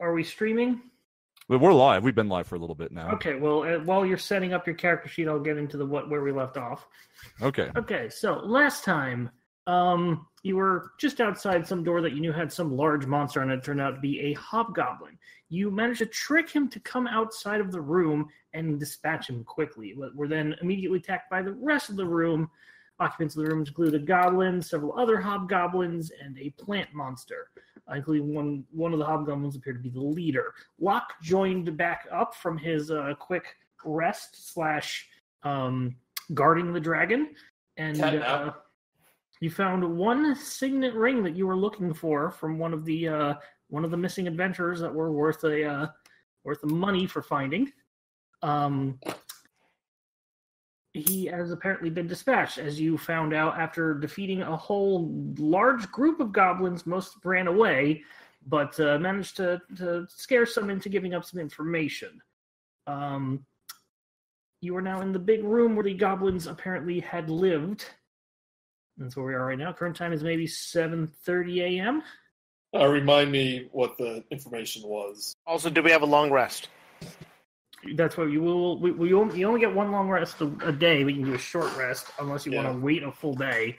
Are we streaming? We're live. We've been live for a little bit now. Okay, well, while you're setting up your character sheet, I'll get into where we left off. Okay. Okay, so last time, you were just outside some door that you knew had some large monster on it. It turned out to be a hobgoblin. You managed to trick him to come outside of the room and dispatch him quickly. Were then immediately attacked by the rest of the room. Occupants of the room include a goblin, several other hobgoblins, and a plant monster. Including one of the hobgoblins appeared to be the leader. Locke joined back up from his quick rest / guarding the dragon, and you found one signet ring that you were looking for from one of the missing adventurers that were worth the money for finding. He has apparently been dispatched, as you found out after defeating a whole large group of goblins. Most ran away, but managed to scare some into giving up some information. You are now in the big room where the goblins apparently had lived. That's where we are right now. Current time is maybe 7:30 a.m. Remind me what the information was. Also, do we have a long rest? That's what you will. You only get one long rest a day, but you can do a short rest unless you want to wait a full day.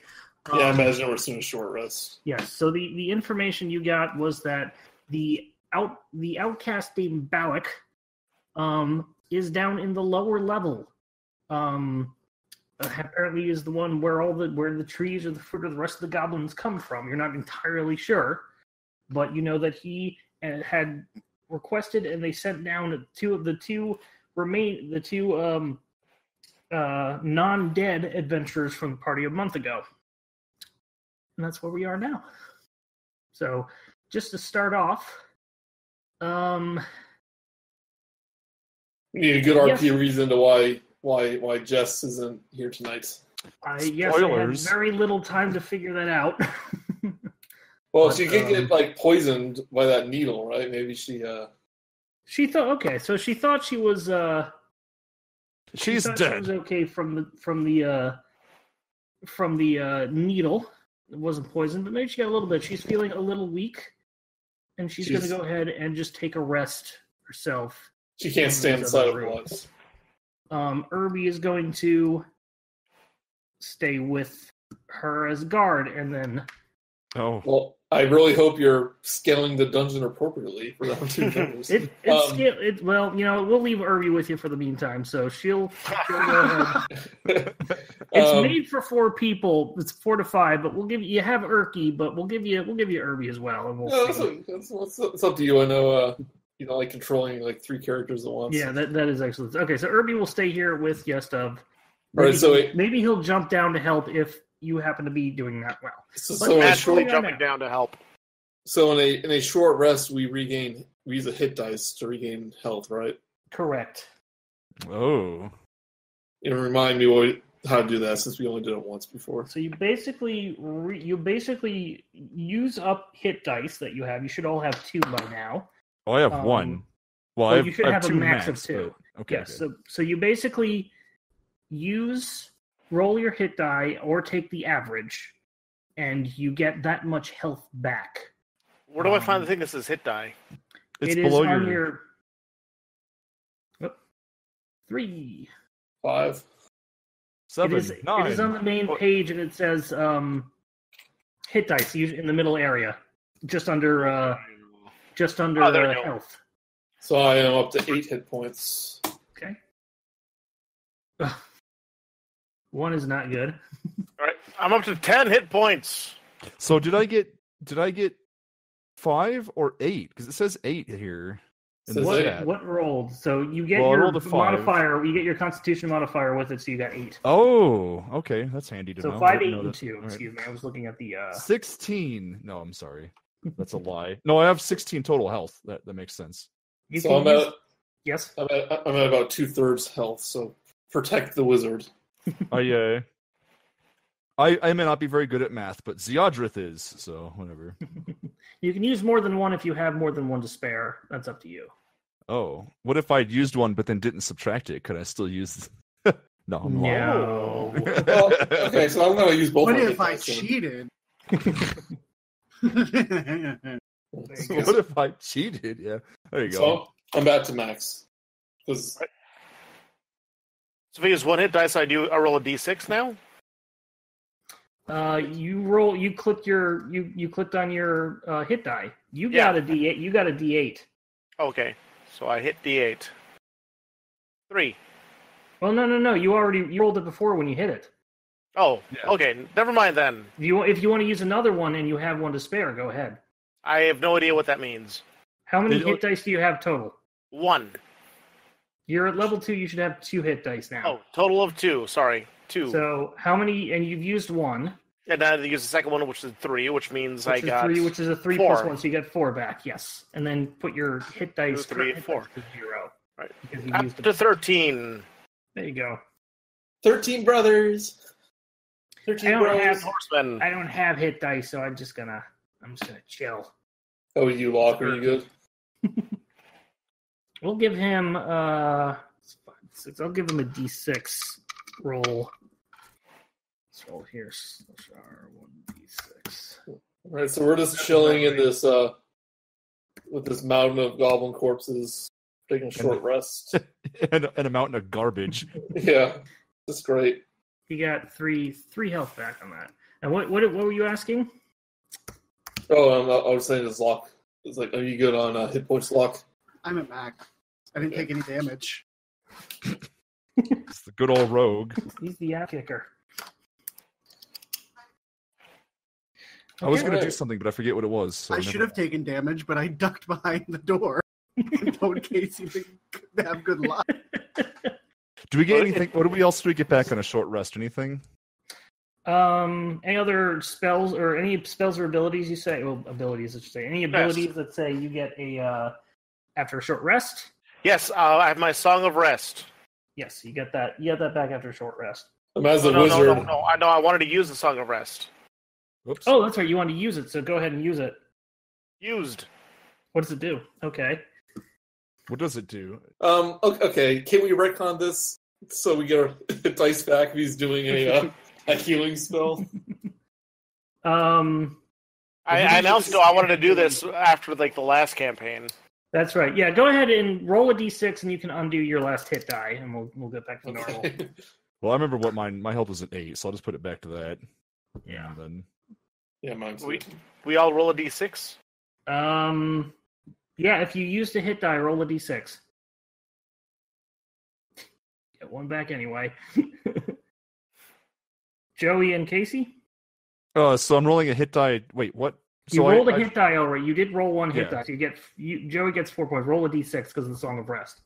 Yeah, I imagine we're doing a short rest. Yes. So the information you got was that the outcast named Balak is down in the lower level. Apparently is the one where where the trees or the fruit or the rest of the goblins come from. You're not entirely sure, but you know that he had requested, and they sent down two non-dead adventurers from the party a month ago, and that's where we are now. So, just to start off, we need a good RP reason to why Jess isn't here tonight. I had very little time to figure that out. Well, she could get poisoned by that needle, right? Maybe she. She thought okay, so she thought she was. She's dead. She was okay from the needle. It wasn't poisoned, but maybe she got a little bit. She's feeling a little weak, and she's going to go ahead and just take a rest herself. She can't stand the sight of blood. Irby is going to stay with her as guard, and then. Oh. Well, I really hope you're scaling the dungeon appropriately for round 2 members. Well, we'll leave Irby with you for the meantime, so she'll go ahead. It's made for 4 people. It's 4 to 5, but we'll give you have Urky, but we'll give you Irby as well, and we'll see. It's up to you. I know you don't like controlling 3 characters at once. Yeah, that is excellent. Okay, so Irby will stay here with Yestov. Maybe he'll jump down to help if you happen to be doing that well. So actually jumping down to help. So in a short rest, we use a hit dice to regain health, right? Correct. Oh. Remind me how to do that, since we only did it once before. So you basically use up hit dice that you have. You should all have 2 by now. Oh, I have 1. Well, you should have a max of 2. Okay. Yes. So you basically roll your hit die or take the average, and you get that much health back. Where do I find the thing that says hit die? It's it below is on your 3, 5, 7, 9. It is on the main page, and it says hit dice in the middle area, just under health. So I am up to 8 hit points. Okay. 1 is not good. All right, I'm up to 10 hit points. So did I get 5 or 8? Because it says 8 here. What rolled? So you get your modifier. You get your Constitution modifier with it, so you got 8. Oh, okay, that's handy to know. So 5, 8, and 2. Excuse me, I was looking at the 16. No, I'm sorry, that's a lie. No, I have 16 total health. That makes sense. Yes. I'm at about 2/3 health. So protect the wizard. I may not be very good at math, but Ziodrith is, so whatever. You can use more than 1 if you have more than 1 to spare. That's up to you. Oh, what if I'd used 1 but then didn't subtract it? Could I still use? No. No. Well, okay, so I'm going to use both. What if I cheated? There you go. What if I cheated? Yeah, there you go. So I'm back to max. Because So if I use one hit dice, I roll a d6 now. You clicked on your hit die. You got a D8. You got a D8. Okay, so I hit d8. 3. Well, no. You rolled it before when you hit it. Oh, Yeah. okay. Never mind then. If you want to use another one and you have one to spare, go ahead. I have no idea what that means. How many hit dice do you have total? 1. You're at level 2. You should have 2 hit dice now. Oh, total of 2. Sorry, 2. So how many? And you've used 1. And I use the second one, which is 3, which means I got 3, which is a 3 4. plus 1, so you get 4 back. Yes, and then put your hit dice 2, 3, hit 4 dice to 0. Right. Because you Up used to 13. There you go. 13 brothers. 13 brothers. Horsemen. I don't have hit dice, so I'm just gonna chill. Oh, you lock? Are you good? We'll give him 5, 6. I'll give him a D6 roll. Let's roll here. 1D6. All right, so we're just chilling in this with this mountain of goblin corpses, taking a short rest. and a mountain of garbage. Yeah, that's great. You got 3 health back on that. And what were you asking? Oh, I was saying this lock. It's like, are you good on hit points lock? I'm at max. I didn't take any damage. It's the good old rogue. He's the ass kicker. I was going to Okay. do something, but I forget what it was. So I should have taken damage, but I ducked behind the door and told Casey to have good luck. Do we get anything? What else do we get back on a short rest? Anything? Any other spells or abilities you say? Well, abilities, I should say. Any abilities that say you get a after a short rest? Yes, I have my Song of Rest. Yes, you get that. You get that back after a short rest. As a No, wizard. no. I wanted to use the Song of Rest. Whoops. Oh, that's right. You want to use it, so go ahead and use it. Used. What does it do? Okay. What does it do? Okay. Can we retcon this so we get our dice back if he's doing a healing spell? I announced I wanted to do this after the last campaign. That's right. Yeah, go ahead and roll a d6, and you can undo your last hit die, and we'll get back to normal. Well, I remember what my health was at 8, so I'll just put it back to that. Yeah. And then Yeah, mine's We all roll a d6? Yeah, if you used a hit die, roll a d6. Get one back anyway. Joey and Casey? so I'm rolling a hit die. Wait, what? You So rolled a hit die already. You did roll one hit Yeah. die. So Joey gets 4 points. Roll a d6 because of the Song of Rest.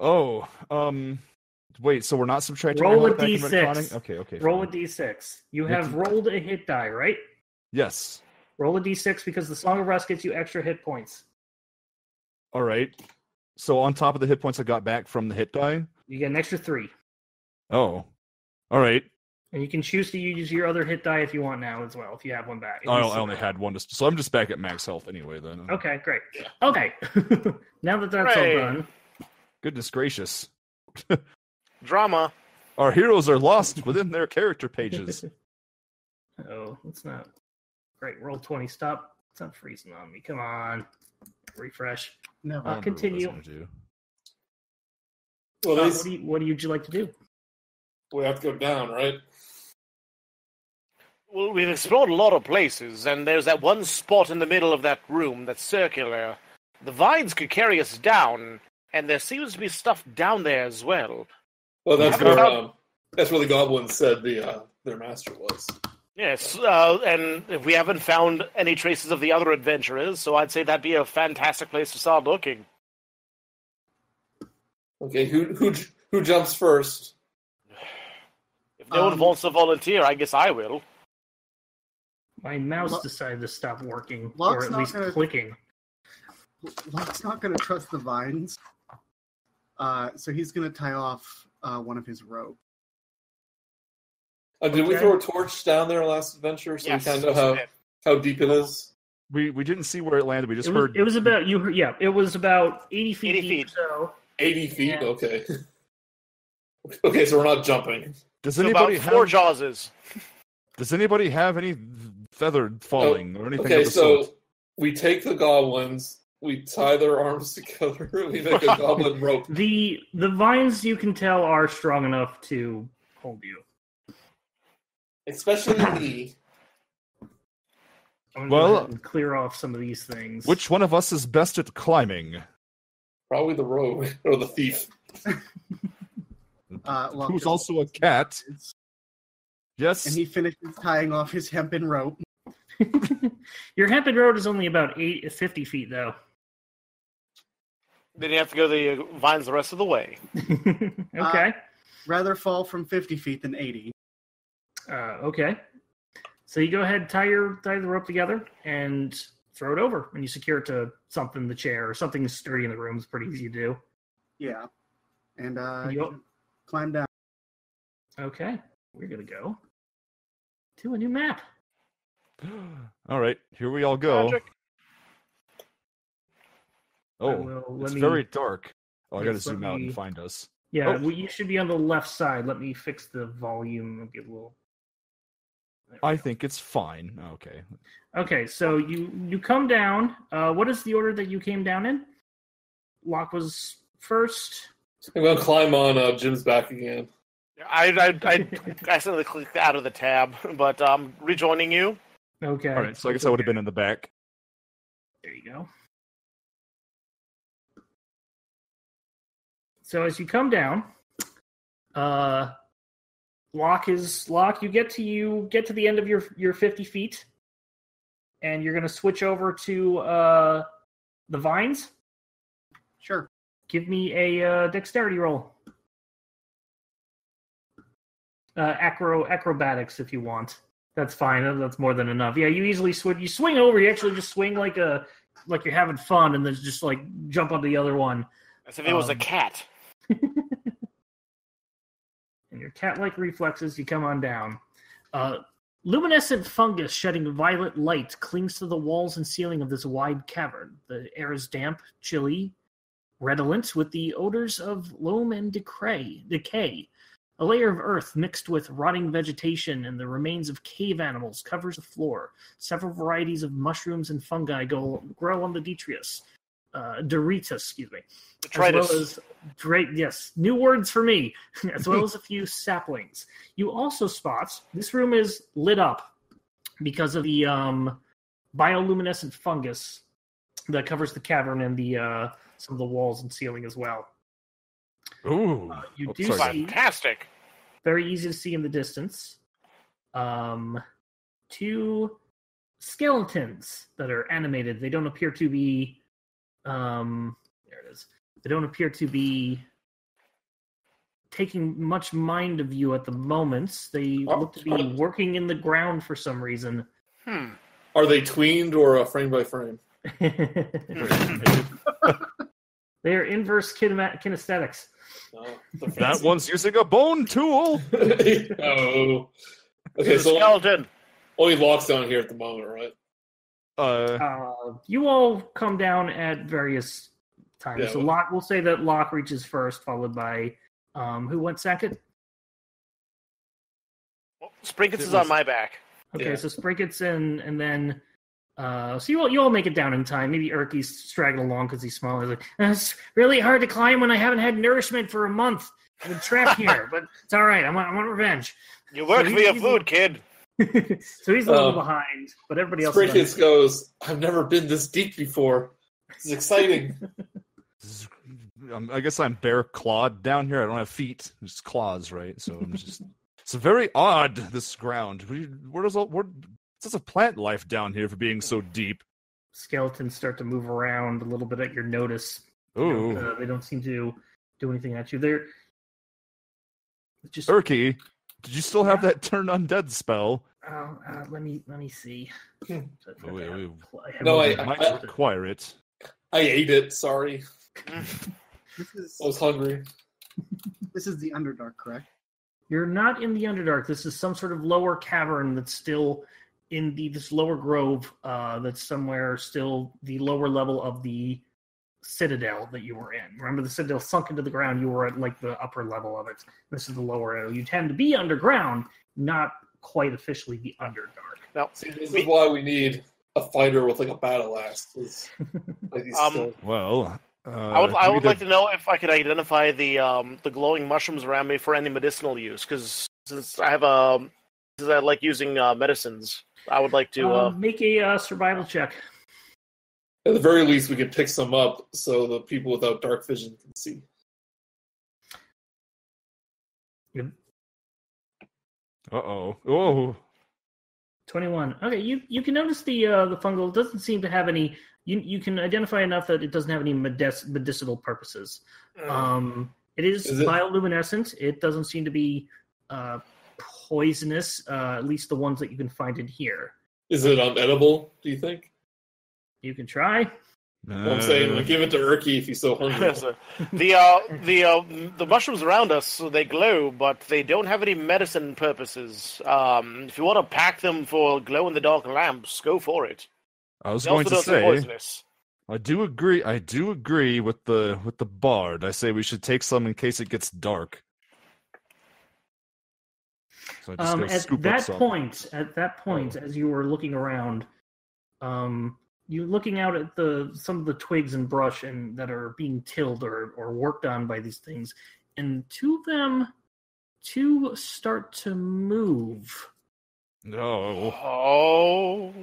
Oh, wait. So we're not subtracting. Roll my a health back and d6. retconning? Okay. Roll a fine. d6. You have rolled a hit die, right? Yes. Roll a d6 because the Song of Rest gets you extra hit points. All right. So on top of the hit points I got back from the hit die. You get an extra 3. Oh. All right. And you can choose to use your other hit die if you want now as well, if you have one back. I only had one, so I'm just back at max health anyway. Then. Okay, great. Okay. Now that that's all Hooray. done. Goodness gracious. Drama. Our heroes are lost within their character pages. Oh, it's not. Great. Roll 20. Stop freezing on me. Come on. Refresh. No. I remember what I was Continue. gonna do. Well, What would you like to do? we have to go down, right? Well, we've explored a lot of places, and there's that one spot in the middle of that room that's circular. The vines could carry us down, and there seems to be stuff down there as well. Well, that's Haven't where that's where the goblins said their master was. Yes, and if we haven't found any traces of the other adventurers, so I'd say that'd be a fantastic place to start looking. Okay, who jumps first? If no one wants to volunteer, I guess I will. My mouse decided to stop working, Locke's or at not least gonna- clicking. Locke's not going to trust the vines, so he's going to tie off one of his rope. Did we Okay. throw a torch down there last adventure so Yes, we kind of know how deep it is? We didn't see where it landed. We just It was, heard. it was about it was about 80 feet 80 deep, feet. so 80 feet? Yeah. Okay. Okay, so we're not jumping. Does So anybody about 4 have? Jawses. Does anybody have any feather falling or anything Okay, of the so sort. we take the goblins, we tie their arms together, we make a goblin rope. The vines, you can tell, are strong enough to hold you. Especially me. I'm going to go ahead and clear off some of these things. Which one of us is best at climbing? Probably the rogue or the thief. Who's also a cat? Yes. And he finishes tying off his hempen rope. Your hempen road is only about 50 feet, though. Then you have to go the vines the rest of the way. Okay. Rather fall from 50 feet than 80. Okay. So you go ahead, tie the rope together, and throw it over, and you secure it to something, the chair, or something sturdy in the room. It's pretty easy to do. Yeah. And You- climb down. Okay. We're going to go to a new map. All right, here we all go. Magic. It's very dark. Oh, I got to Yes, let zoom out me- and find us. Yeah, Oh. you should be on the left side. Let me fix the volume and get a little... There we I go. think it's fine. Okay. Okay, so you come down. What is the order that you came down in? Locke was first. I'm gonna climb on Jim's back again. I accidentally clicked out of the tab, but rejoining you. Okay. All right, so I guess I would have been in the back. There you go. So as you come down, Locke. You get to the end of your 50 feet, and you're going to switch over to the vines. Sure. Give me a dexterity roll. Acrobatics, if you want. That's fine. That's more than enough. Yeah, you easily swing. You swing over. You actually just swing like you're having fun, and then just like jump on the other one. As if it was a cat. And your cat-like reflexes, you come on down. Luminescent fungus shedding violet light clings to the walls and ceiling of this wide cavern. The air is damp, chilly, redolent with the odors of loam and decay. A layer of earth mixed with rotting vegetation and the remains of cave animals covers the floor. Several varieties of mushrooms and fungi grow on the detritus. Detritus, Detritus. As well as yes, new words for me, as well as a few saplings. You also spot this room is lit up because of the bioluminescent fungus that covers the cavern and the some of the walls and ceiling as well. Ooh. You do sorry. see, Fantastic. very easy to see in the distance, two skeletons that are animated. They don't appear to be there it is. They don't appear to be taking much mind of you at the moment. They look to be working in the ground for some reason. Are they tweened or frame by frame? They are inverse kinesthetics. No, That one's using a bone tool. Oh. Okay, The so skeleton. only Locke's down here at the moment, right? You all come down at various times. Yeah, So Locke, we'll say that Locke reaches first, followed by who went second? Sprinkets is on my back. Okay, Yeah. so Sprinket's in, and then so you all make it down in time. Maybe Erky's straggling along because he's small. He's like, it's really hard to climb when I haven't had nourishment for a month. I've been trapped here, but it's all right. I want revenge. You work So for your he's- food, kid. So he's a little behind, but everybody else. Sprinkets goes, I've never been this deep before. This is exciting. I guess I'm bare clawed down here. I don't have feet, just claws, right? So I'm just. It's very odd. This ground. Where does a plant life down here for being so deep? Skeletons start to move around a little bit at your notice. Ooh, They don't seem to do anything at you. They're just. Erky, did you still have that turn undead spell? Let me see. Hmm. No, I- I might require it. I ate it, sorry. This I was hungry. is the Underdark, correct? You're not in the Underdark. This is some sort of lower cavern that's still in this lower grove. That's somewhere still the lower level of the citadel that you were in. Remember, the citadel sunk into the ground. You were at like the upper level of it. This is the lower area. You tend to be underground, not quite officially the Underdark. Now, See, this is why we need a fighter with like a battle axe. Like Well, I would like to know if I could identify the glowing mushrooms around me for any medicinal use, because since I like using medicines, I would like to make a survival check. At the very least, we can pick some up so the people without dark vision can see. Uh-oh. Oh. 21. Okay, you can notice the fungal doesn't seem to have any. You can identify enough that it doesn't have any medicinal purposes. It is bioluminescent. It doesn't seem to be poisonous. At least the ones that you can find in here. Is it unedible? Do you think? You can try. I'm saying, like, give it to Urki if he's so hungry. The mushrooms around us, they glow, but they don't have any medicine purposes. If you want to pack them for glow-in-the-dark lamps, go for it. I was going to say, I do agree with the bard. I say we should take some in case it gets dark. So At that point, as you were looking around, you're looking out at some of the twigs and brush and that are being tilled or worked on by these things, and two start to move. No. Oh.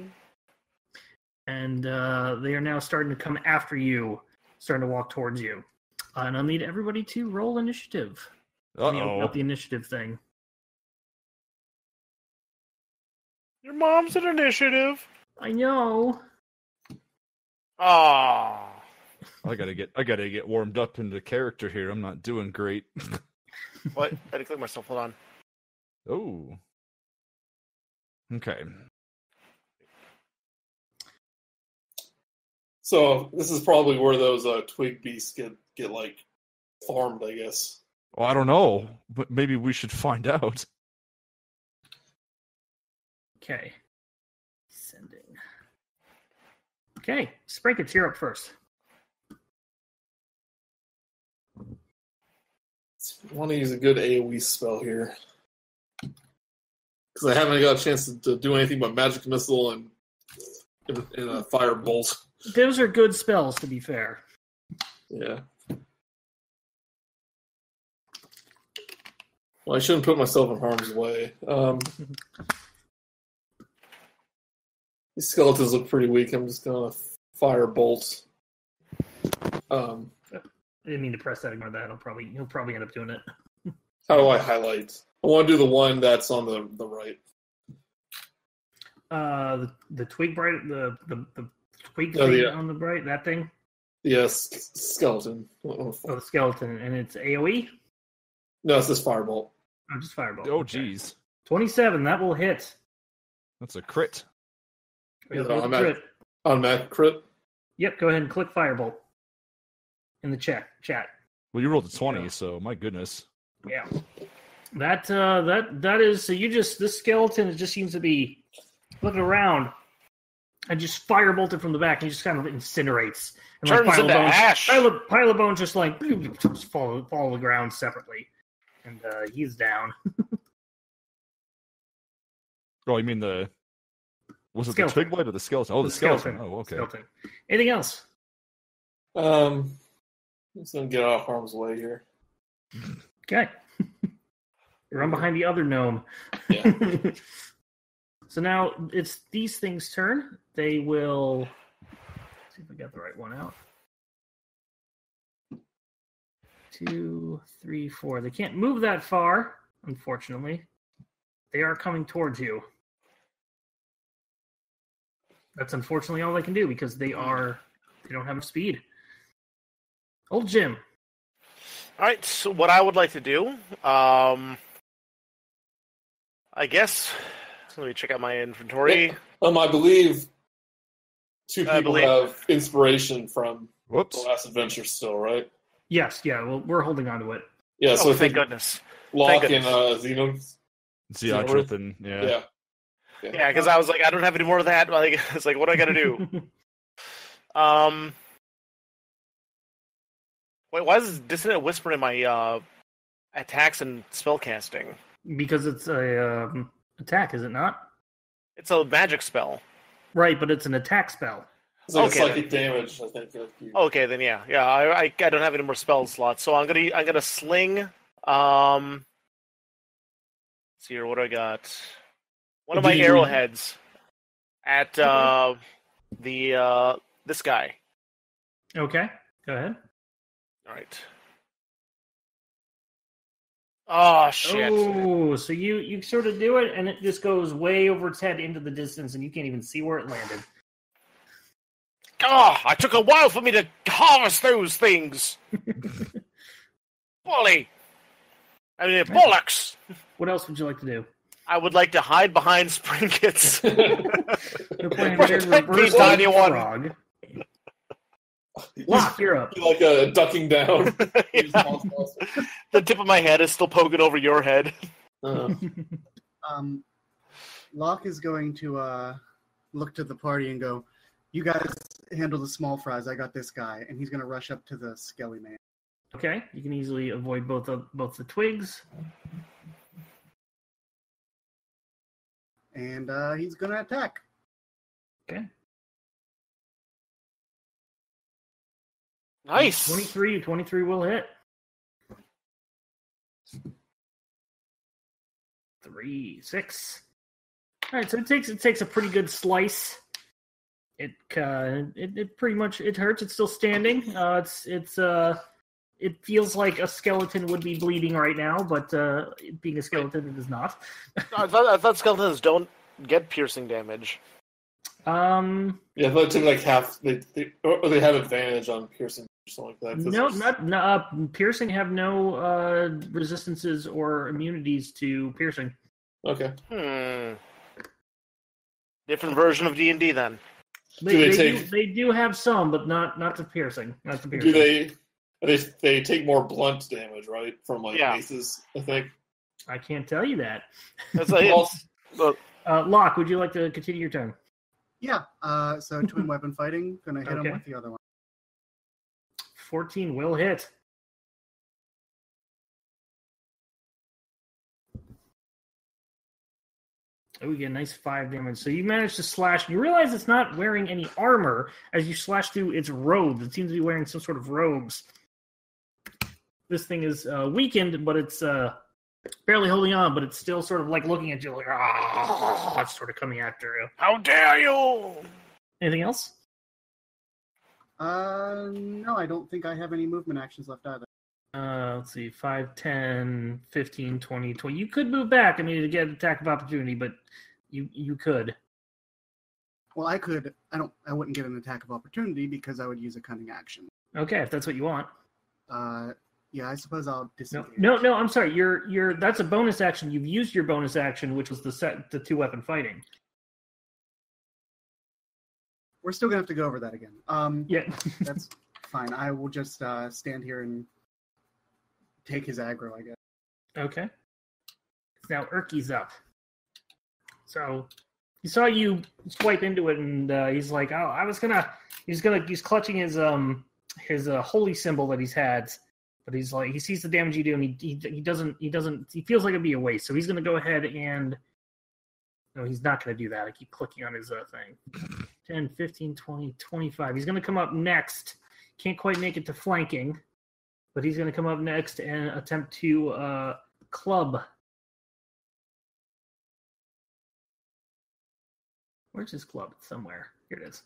And they are now starting to come after you, starting to walk towards you. And I'll need everybody to roll initiative. About the initiative thing. Your mom's an initiative. I know. Ah. I gotta get warmed up into character here. I'm not doing great. What? I had to click myself. Hold on. Oh. Okay. So this is probably where those twig beasts get like farmed, I guess. Well, I don't know, but maybe we should find out. Okay. Sending. Okay, Sprinkets, you're up first. I want to use a good AoE spell here. Because I haven't got a chance to do anything but Magic Missile and a Fire Bolt. Those are good spells, to be fair. Yeah. Well, I shouldn't put myself in harm's way. These skeletons look pretty weak. I'm just going to Fire Bolt. I didn't mean to press that. Ignore that. He'll probably end up doing it. How do I highlight? I want to do the one that's on the right. The twig bright, the twig thing on the bright, that thing. Yes, skeleton. The skeleton, and it's AOE. No, it's just Firebolt. Oh, just Firebolt. Oh, jeez. 27. That will hit. That's a crit. Automatic crit. Yep. Go ahead and click Firebolt in the chat. Well, you rolled a 20, so my goodness. Yeah. That is. So this skeleton just seems to be looking around. I just firebolted from the back, and he just kind of incinerates. And turns into ash. Pile of bones just like just fall to the ground separately, and he's down. Oh, you mean was it skeleton. the twig blade or the skeleton? Oh, the skeleton. Oh, okay. Skeleton. Anything else? I'm just gonna get out of harm's way here. Okay. Run behind the other gnome. Yeah. So now it's these things' turn. They will see if I got the right one out. 2, 3, 4. They can't move that far, unfortunately. They are coming towards you. That's unfortunately all they can do because they don't have speed. Old Jim. All right, so what I would like to do, I guess, let me check out my inventory. I believe two people have inspiration from the last adventure still, right? Yes, yeah, well, we're holding on to it. Yeah, so thank goodness. Lock in Zeotrith and yeah. Yeah, because I was like, I don't have any more of that. Like, it's like, what do I got to do? Wait, why is Dissonant Whisper in my attacks and spellcasting? Because it's a attack, is it not? It's a magic spell. Right, but it's an attack spell. It's like Okay, psychic damage, I think. Okay, then yeah. I don't have any more spell slots, so I'm gonna sling. Let's see here, what do I got? One of my arrowheads at this guy. Okay, go ahead. All right. Oh shit! Oh, so you sort of do it, and it just goes way over its head into the distance, and you can't even see where it landed. Oh, it took a while for me to harvest those things. Bully. I mean, bollocks. What else would you like to do? I would like to hide behind Sprinkets. You're playing reverse Tiny one. frog. Lock, you're up. Like a ducking down. The tip of my head is still poking over your head. Locke is going to look to the party and go, "You guys handle the small fries. I got this guy," and he's going to rush up to the skelly man. Okay, you can easily avoid both the twigs. And he's going to attack. Okay. Nice. 23 will hit. 3, 6. All right, so it takes a pretty good slice. It pretty much it hurts. It's still standing. It feels like a skeleton would be bleeding right now, but being a skeleton, it is not. I thought skeletons don't get piercing damage. Yeah, I thought it took like half. They have advantage on piercing or something like that. No, not piercing. Have no resistances or immunities to piercing. Okay. Different version of D&D then. They do have some, but not to piercing. Not to piercing. Do they take more blunt damage, right? From like maces, I think. I can't tell you that. That's like Locke, would you like to continue your turn? Yeah. So twin weapon fighting. Gonna hit him with the other one. 14 will hit. Oh, we get a nice 5 damage. So you manage to slash, and you realize it's not wearing any armor as you slash through its robes. It seems to be wearing some sort of robes. This thing is weakened, but it's barely holding on, but it's still sort of like looking at you like, that's sort of coming after you. How dare you! Anything else? No, I don't think I have any movement actions left either. Let's see, 5, 10, 15, 20. You could move back, to get an attack of opportunity, but you could. Well, I could. I wouldn't get an attack of opportunity because I would use a cunning action. Okay, if that's what you want. Yeah, I suppose I'll disengage. No, I'm sorry. That's a bonus action. You've used your bonus action, which was the 2-weapon fighting. We're still gonna have to go over that again. Yeah, that's fine. I will just stand here and take his aggro, I guess. Okay. Now Urky's up. So he saw you swipe into it, and he's like, "Oh, He's clutching his holy symbol that he's had, but he's like, he sees the damage you do, and he feels like it'd be a waste. So he's gonna go ahead and. No, he's not going to do that. I keep clicking on his thing. 10, 15, 20, 25. He's going to come up next. Can't quite make it to flanking, but he's going to come up next and attempt to club. Where's his club? It's somewhere. Here it is.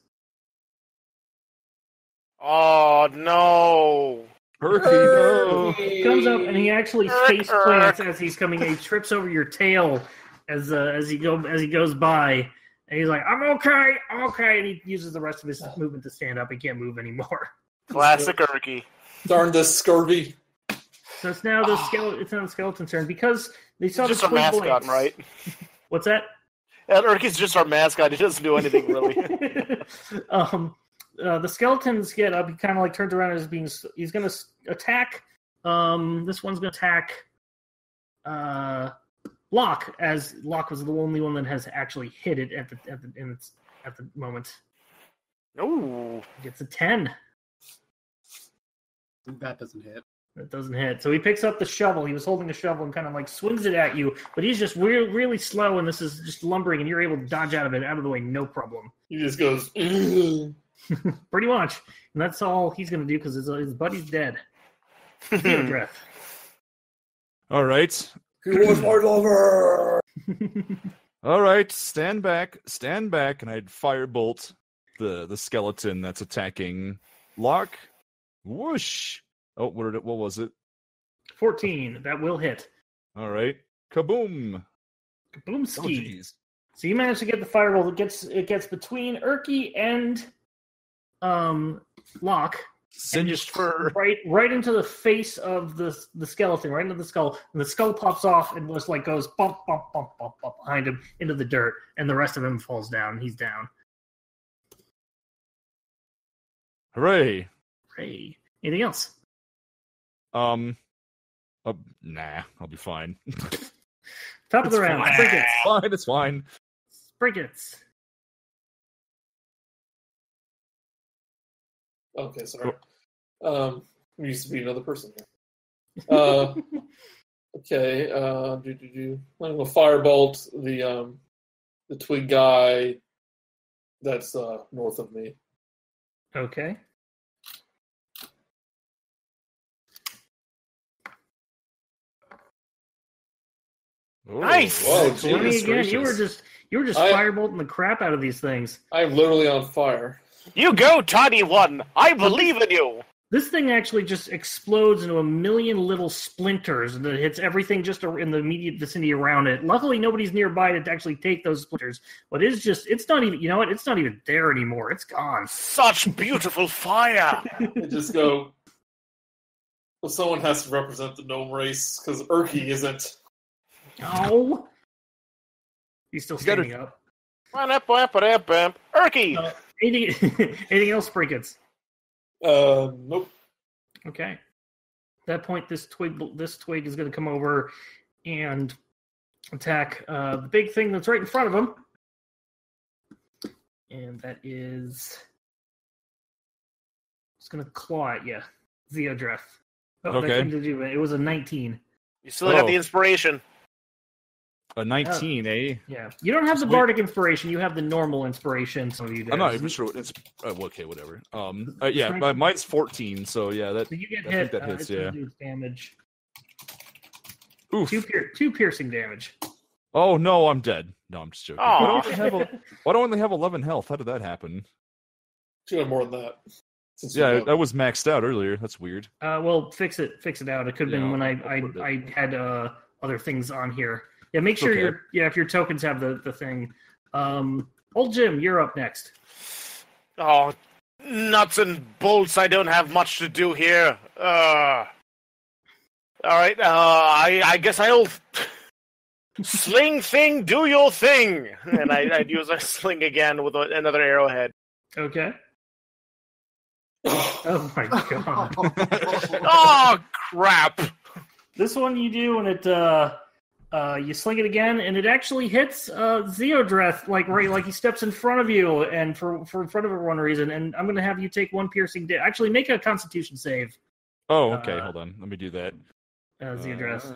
Oh, no. No. He comes up and he actually face plants as he's coming. He trips over your tail as he goes by, and he's like, I'm okay, and he uses the rest of his movement to stand up. He can't move anymore. Classic Urky. Darn this scurvy. So it's now the skeleton's turn because they saw He's the just our mascot, blades. right? What's that? Urky's just our mascot. He doesn't do anything really. The skeletons get up. He kind of like turns around as being. He's going to attack. This one's going to attack. Locke, as Locke was the only one that has actually hit it at the moment. Ooh. Gets a 10. That doesn't hit. That doesn't hit. So he picks up the shovel. He was holding the shovel and kind of like swings it at you, but he's just really slow, and this is just lumbering, and you're able to dodge out of it, out of the way, no problem. He just goes. Pretty much. And that's all he's going to do because his buddy's dead. Theodreth. All right. He was my lover. All right. Stand back, and I'd firebolt the skeleton that's attacking Locke. Whoosh. Oh, what was it? 14. That will hit. All right. Kaboom. Kaboomski. Oh, so you manage to get the fireball. It gets between Erky and Locke. Singed fur. Right into the face of the skeleton, right into the skull. And the skull pops off and just like goes bump behind him into the dirt, and the rest of him falls down. He's down. Hooray. Hooray. Anything else? Nah, I'll be fine. Top of the round. Sprinkets. It's fine. Sprinkets. Okay, sorry. I used to be another person here. Okay. I'm gonna firebolt the twig guy that's north of me. Okay. Nice. Whoa, 20 Jesus again. gracious. You were just firebolting the crap out of these things. I'm literally on fire. You go, tiny one. I believe in you. This thing actually just explodes into a million little splinters, and it hits everything just in the immediate vicinity around it. Luckily, nobody's nearby to actually take those splinters. But it's not even, you know what? It's not even there anymore. It's gone. Such beautiful fire. I just go, well, someone has to represent the gnome race, because Erky isn't. Oh. He's still standing up. Erky. Anything else, Sprinkets? Nope. Okay. At that point, this twig is going to come over and attack the big thing that's right in front of him, and that is it's going to claw at you, Theodreth. Oh, okay. That couldn't do it. It was a 19. You still got the inspiration. A 19, eh? Yeah. You don't have the bardic inspiration. You have the normal inspiration. Some of you do. I'm not even sure. It's okay, whatever. Yeah, mine's 14. So yeah, that. So you get I hit. think that hits. Yeah. Damage. Oof. Two piercing damage. Oh no, I'm dead. No, I'm just joking. Oh. Why do I only have 11 health? How did that happen? You have more than that. Yeah, I was maxed out earlier. That's weird. Well, fix it out. It could have been when I had other things on here. Yeah, make sure if your tokens have the thing. Old Jim, you're up next. Oh, nuts and bolts! I don't have much to do here. All right. I guess I'll sling thing. Do your thing, and I'd use a sling again with another arrowhead. Okay. Oh my god! Oh crap! This one you do, and it you sling it again, and it actually hits Theodreth like he steps in front of you, and for in front of everyone reason. And I'm going to have you take one piercing damage. Actually, make a Constitution save. Oh, okay. Hold on. Let me do that. Theodreth.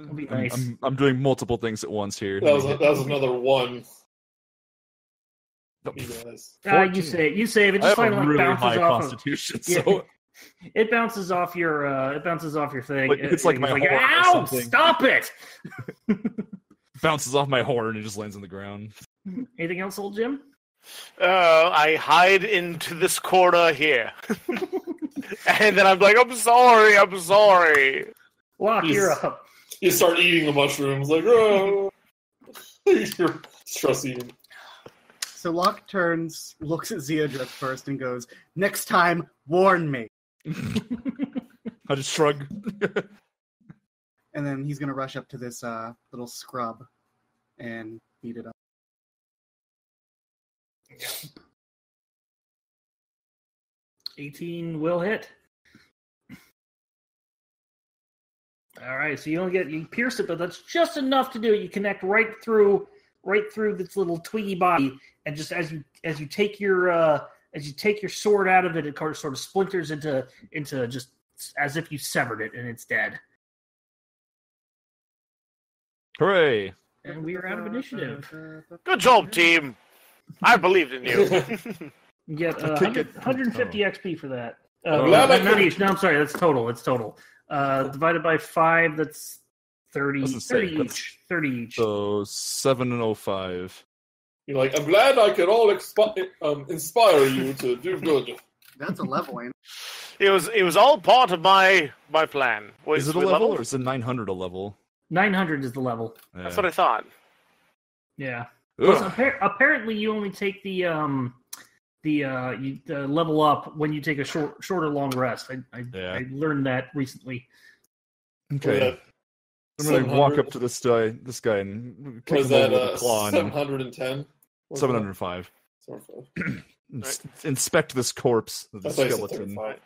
It'll be nice. I'm doing multiple things at once here. That was another one. You save. It just finally really bounces high off constitution, so it bounces off your thing. It's like my horn or ow! something. Stop it! Bounces off my horn and just lands on the ground. Anything else, old Jim? I hide into this corner here, and then I'm like, I'm sorry. Locke, you're up. You start eating the mushrooms, like, oh, you're stress eating. So Locke turns, looks at Theodreth first, and goes, "Next time, warn me." I just shrug. And then he's going to rush up to this little scrub and beat it up. Yeah. 18 will hit. All right, so you pierce it, but that's just enough to do it. You connect right through this little twiggy body, and just as you take your sword out of it, it sort of splinters into just as if you severed it and it's dead. Hooray! And we are out of initiative. Good job, team. I believed in you. You get 150 XP for that. glad I Not could- each. No, I'm sorry. That's total. It's total. Divided by 5, that's 30. Doesn't say, 30 each. 30 each. So 705. You're like, I'm glad I could all inspire you to do good. That's a level, ain't It was all part of my plan. Is it a level or is it 900 a level? 900 is the level. That's what I thought. Yeah. Ugh. Plus, apparently, you only take the level up when you take a short or long rest. I learned that recently. Okay. I'm going to walk up to this guy and kick Was him over that with a claw. And 710? 705. 705. Inspect this corpse, the I thought you said skeleton. 35.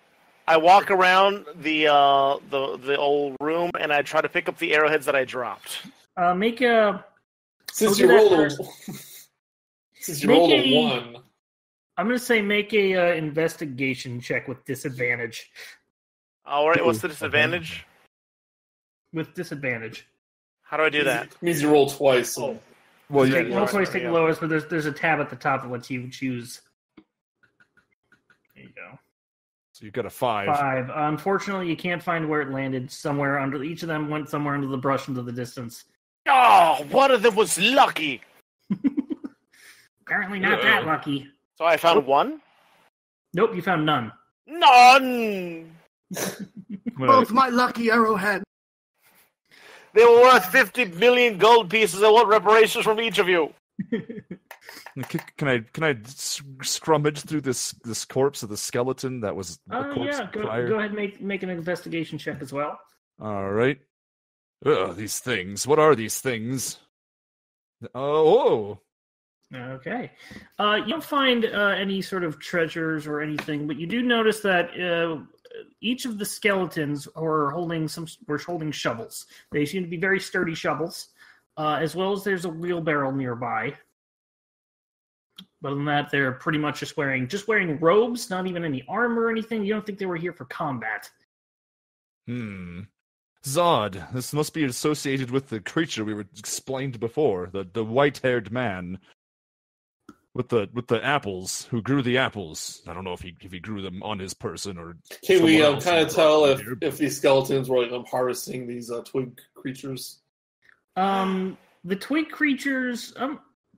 I walk around the old room and I try to pick up the arrowheads that I dropped. Make a. Since do you that rolled first. a 1. I'm going to say make a investigation check with disadvantage. All right, what's the disadvantage? With disadvantage. How do I do that? Means you roll twice. So. Well, Take you, roll twice, take yeah. the lowest, but there's a tab at the top that lets you choose. There you go. so you got a 5. 5. Unfortunately, you can't find where it landed. Somewhere under. Each of them went somewhere under the brush into the distance. Oh, one of them was lucky. Apparently not that lucky. So I found one? Nope, you found none. None! Both my lucky arrowhead. They were worth 50 million gold pieces. I want reparations from each of you. Can I scrummage through this corpse of the skeleton that was the corpse Yeah, prior? go ahead and make an investigation check as well. All right. Ugh, these things. What are these things? Oh. Okay. You don't find any sort of treasures or anything, but you do notice that each of the skeletons were holding shovels. They seem to be very sturdy shovels, as well as there's a wheelbarrow nearby. But other than that, they're pretty much just wearing robes, not even any armor or anything. You don't think they were here for combat. Zod, this must be associated with the creature we were explained before, the white-haired man with the apples, who grew the apples. I don't know if he grew them on his person or. Can we someone else kind who of tell brought them here. if these skeletons were like harvesting these twig creatures? The twig creatures.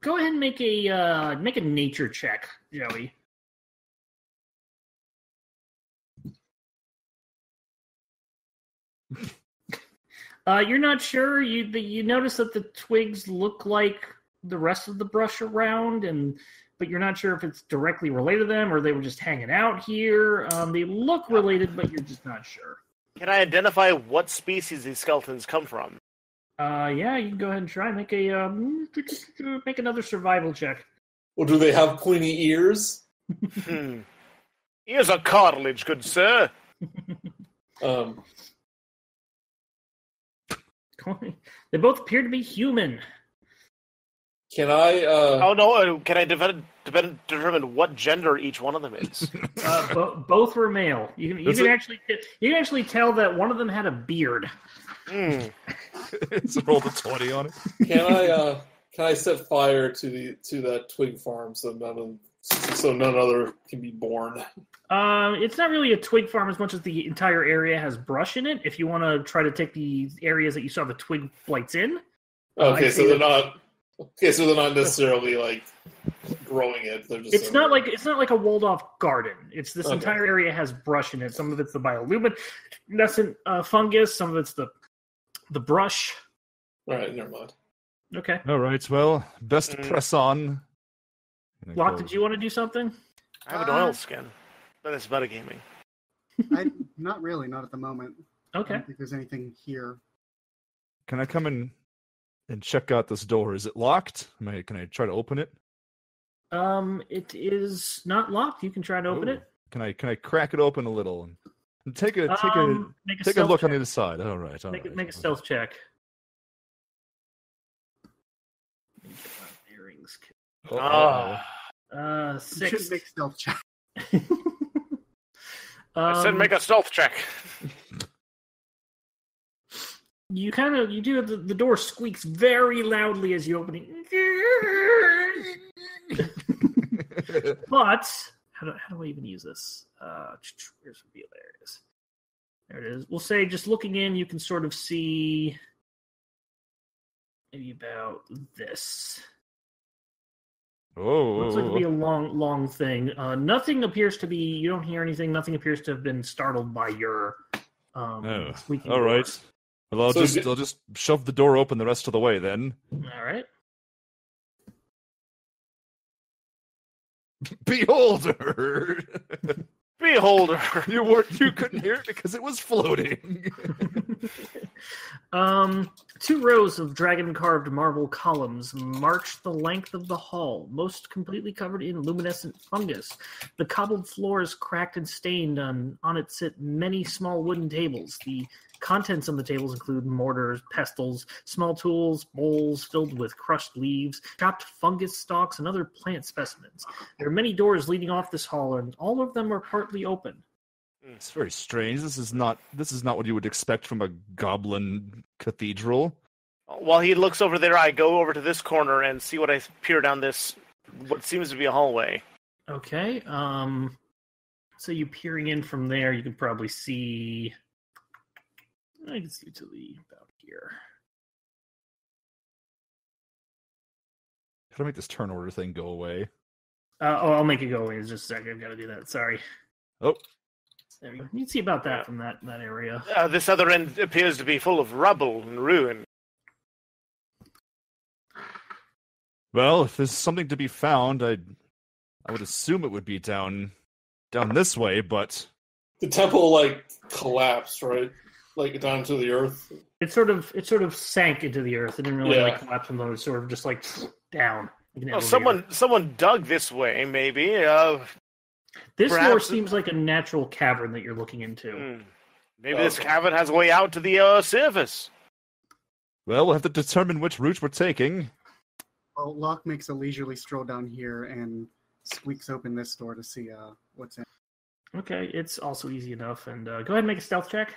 Go ahead and make a nature check, Joey. You're not sure. You notice that the twigs look like the rest of the brush around, but you're not sure if it's directly related to them or they were just hanging out here. They look related, but you're just not sure. Can I identify what species these skeletons come from? Yeah, you can go ahead and try. Make another survival check. Or do they have pointy ears? Here's a cartilage, good sir. They both appear to be human. Can I? Oh no! Can I determine what gender each one of them is? Both were male. You can actually tell that one of them had a beard. It's rolled a 20 on it. Can I set fire to that twig farm so none other can be born? It's not really a twig farm as much as the entire area has brush in it. If you want to try to take the areas that you saw the twig blights in. Okay, so they're not. Okay, so they're not necessarily like growing it. They're just. It's not like a walled off garden. It's this entire area has brush in it. Some of it's the bioluminescent fungus. Some of it's the brush. All right, never mind. Okay. All right, well, best press on. Locke, did you want to do something? I have an oil skin. But it's metagaming. Not really, not at the moment. Okay. I don't think there's anything here. Can I come in and check out this door? Is it locked? Can I try to open it? It is not locked. You can try to open it. Can I crack it open a little and take a Make look check. on the other side? All right. Make a stealth check. Earrings. You 6. should make stealth check. I said make a stealth check. You do the door squeaks very loudly as you open it. But how do I even use this? Where's reveal? There it is. There it is. We'll say just looking in, you can sort of see maybe about this. Oh, looks like it'll be a long thing. Nothing appears to be. You don't hear anything. Nothing appears to have been startled by your squeaking. All right. door. Well, I'll just shove the door open the rest of the way then. All right. Beholder! Beholder! You couldn't hear it because it was floating. 2 rows of dragon-carved marble columns march the length of the hall, most completely covered in luminescent fungus. The cobbled floor is cracked and stained. On it sit many small wooden tables. The contents on the tables include mortars, pestles, small tools, bowls filled with crushed leaves, chopped fungus stalks, and other plant specimens. There are many doors leading off this hall, and all of them are partly open. It's very strange. This is not what you would expect from a goblin cathedral. While he looks over there, I go over to this corner and see what I peer down this, what seems to be a hallway. Okay. So you peering in from there, you can probably see. I can see to the about here. How do I make this turn order thing go away? I'll make it go away in just a second. I've got to do that. Sorry. Oh. There you go. You can see about that from that area. This other end appears to be full of rubble and ruin. Well, if there's something to be found, I would assume it would be down this way, but The temple collapsed, right? Down to the earth. It sort of sank into the earth. It didn't really collapse from those. Sort of just down. Well, someone dug this way, maybe. This floor seems like a natural cavern that you're looking into. Maybe this cavern has a way out to the surface. Well, we'll have to determine which route we're taking. Well, Locke makes a leisurely stroll down here and squeaks open this door to see what's in. Okay, it's also easy enough. And go ahead and make a stealth check.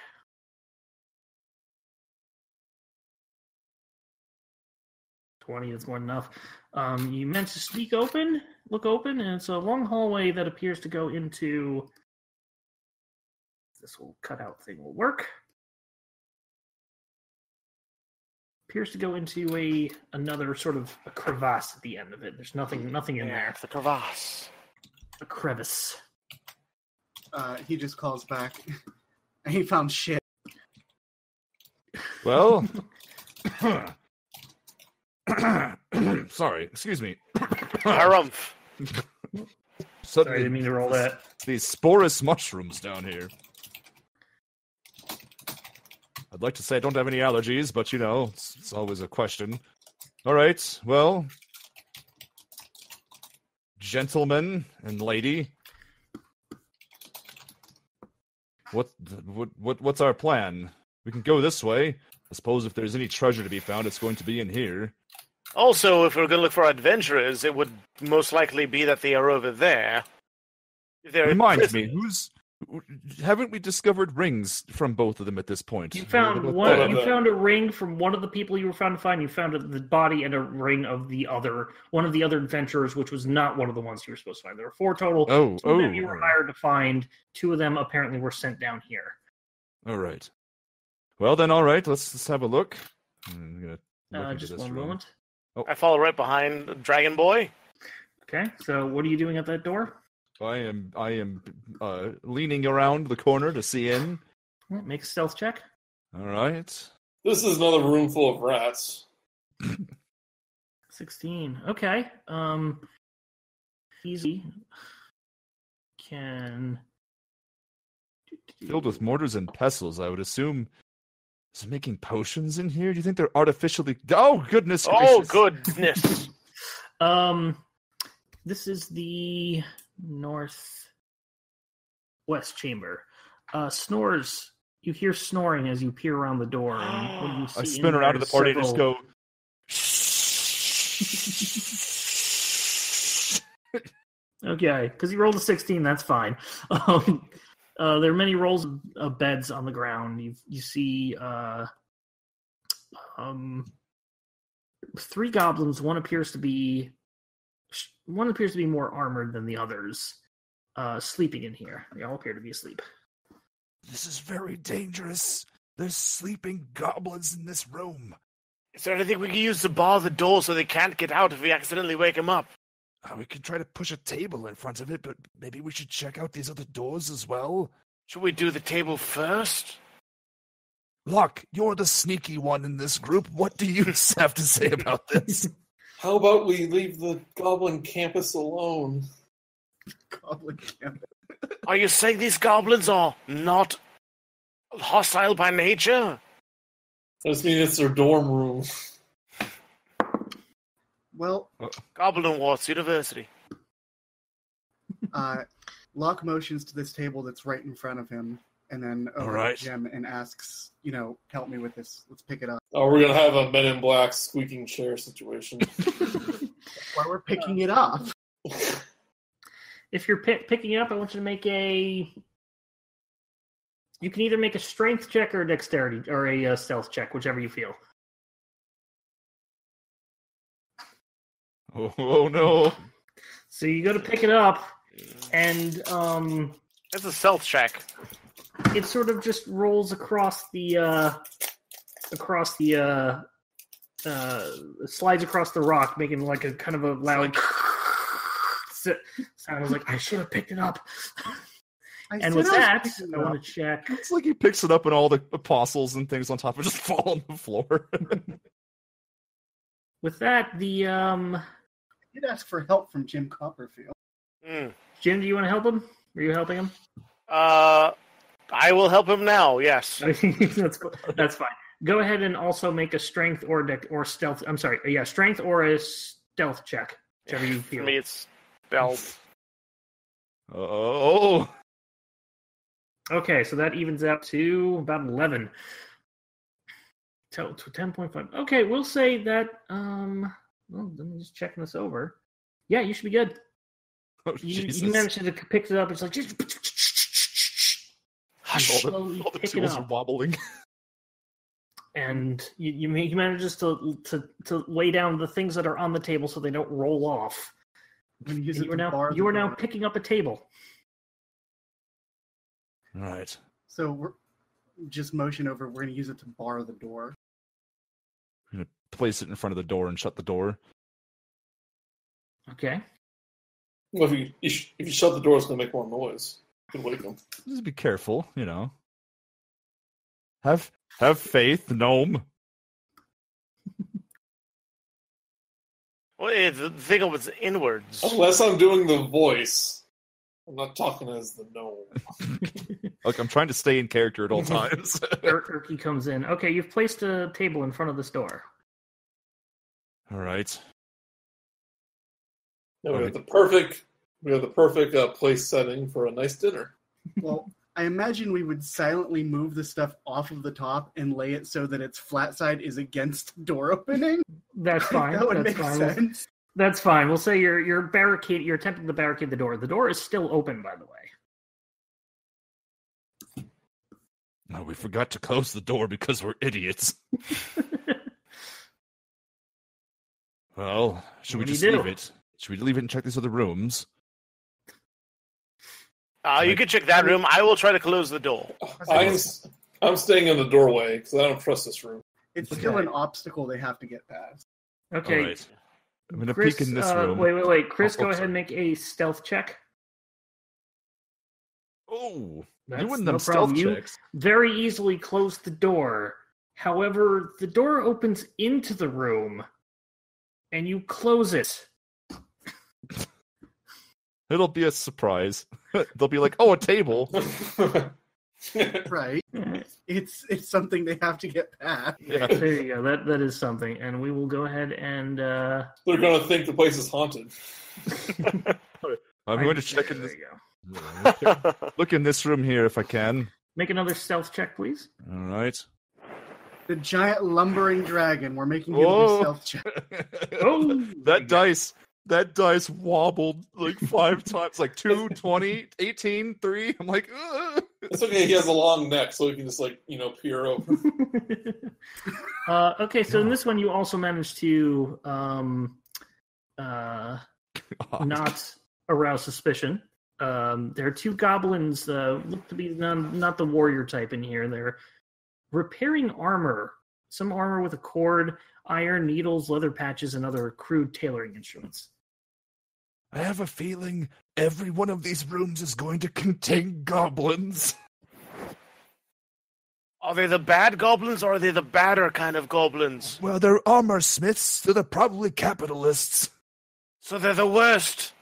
20, that's more than enough. You meant to look open, and it's a long hallway that appears to go into. This little cutout thing will work. Appears to go into another sort of a crevasse at the end of it. There's nothing in there. The crevasse. A crevice. He just calls back. He found shit. Well, sorry, excuse me. Harumph. Sorry, I didn't mean to roll that. These sporous mushrooms down here. I'd like to say I don't have any allergies, but it's always a question. All right, well, gentleman and lady, what's our plan? We can go this way. I suppose if there's any treasure to be found, it's going to be in here. Also, if we're going to look for adventurers, it would most likely be that they are over there. Remind me, haven't we discovered rings from both of them at this point? You found one. You found a ring from one of the people you were found to find. You found the body and a ring of one of the other adventurers, which was not one of the ones you were supposed to find. There were 4 total. 2 of them you were hired to find. 2 of them apparently were sent down here. All right. Well then, all right. Let's have a look. I'm gonna just one moment. Oh. I follow right behind Dragon Boy. Okay. So what are you doing at that door? I am leaning around the corner to see in. Make a stealth check. All right. This is another room full of rats. 16. Okay. Easy. Can. Filled with mortars and pestles, I would assume. Is it making potions in here? Do you think they're artificially? Oh goodness! Oh goodness! This is the northwest chamber. Snores. You hear snoring as you peer around the door. And what do you see I spin around to the party and just go. Okay, because you rolled a 16, that's fine. There are many rolls of beds on the ground. You see 3 goblins. One appears to be more armored than the others, sleeping in here. They all appear to be asleep. This is very dangerous. There's sleeping goblins in this room. Is there anything we can use to bar the door so they can't get out if we accidentally wake them up? We can try to push a table in front of it, but maybe we should check out these other doors as well. Should we do the table first? Locke, you're the sneaky one in this group. What do you have to say about this? How about we leave the goblin campus alone? Goblin campus. Are you saying these goblins are not hostile by nature? I just mean it's their dorm room. Well, Goblin Wars University. Locke motions to this table that's right in front of him, and then over to Jim and asks, help me with this. Let's pick it up. Oh, we're going to have a Men in Black squeaking chair situation. Why we're picking it up. If you're picking it up, I want you to make a... You can either make a strength check or a dexterity, or a stealth check, whichever you feel. Oh no. So you go to pick it up, and It's a stealth check. It sort of just rolls across the slides across the rock, making like a kind of a loud sound. I was like, I should have picked it up. And with that, I want to check. It's like he picks it up and all the apostles and things on top of it just fall on the floor. With that, the I did ask for help from Jim Copperfield. Jim, do you want to help him? Are you helping him? I will help him now. Yes. That's fine. Go ahead and also make a strength or stealth. I'm sorry. Yeah, strength or a stealth check, whichever you feel. For me, it's stealth. Oh. Okay, so that evens out to about 11. To 10.5. Okay, we'll say that. Well, let me just checking this over. Yeah, you should be good. Oh, you managed to pick it up. It's like just all the tools are wobbling. And you manage to lay down the things that are on the table so they don't roll off. You are now picking up a table. All right. So we're just motion over. We're going to use it to bar the door. I'm going to place it in front of the door and shut the door. Okay. Well, if you shut the door, it's going to make more noise. You can wake them. Just be careful, Have faith, gnome. Well, the thing of it's inwards. Unless I'm doing the voice. I'm not talking as the gnome. Look, I'm trying to stay in character at all times. Erky comes in. Okay, you've placed a table in front of this door. All right. Yeah, we have the perfect place setting for a nice dinner. Well, I imagine we would silently move the stuff off of the top and lay it so that its flat side is against the door opening. That's fine. That would That's make fine. sense. That's fine. We'll say you're attempting to barricade the door. The door is still open, by the way. No, we forgot to close the door because we're idiots. Well, should we just leave it? Should we leave it and check these other rooms? You can check that room. I will try to close the door. I'm staying in the doorway because I don't trust this room. It's still an obstacle they have to get past. Okay. Right. I'm going to Chris, peek in this room. Wait. Chris, go ahead sorry. and make a stealth check. Oh, That's doing no them problem. stealth You checks. very easily close the door. However, the door opens into the room, and you close it. It'll be a surprise. They'll be like, "Oh, a table." Right. It's something they have to get past. Yeah. There you go. That is something, and we will go ahead and. They're going to think the place is haunted. I'm going to check in There this. you go. Look in this room here if I can. Make another stealth check, please. All right. The giant lumbering dragon. We're making him do stealth check. Oh, That dice wobbled like 5 times, like 2, 20, 18, 3. I'm like, ugh. It's okay. He has a long neck, so he can just peer over. Okay, so in this one, you also managed to not arouse suspicion. There are two goblins, look to be not the warrior type in here. They're repairing armor. Some armor with a cord, iron, needles, leather patches, and other crude tailoring instruments. I have a feeling every one of these rooms is going to contain goblins. Are they the bad goblins, or are they the badder kind of goblins? Well, they're armor smiths, so they're probably capitalists. So they're the worst.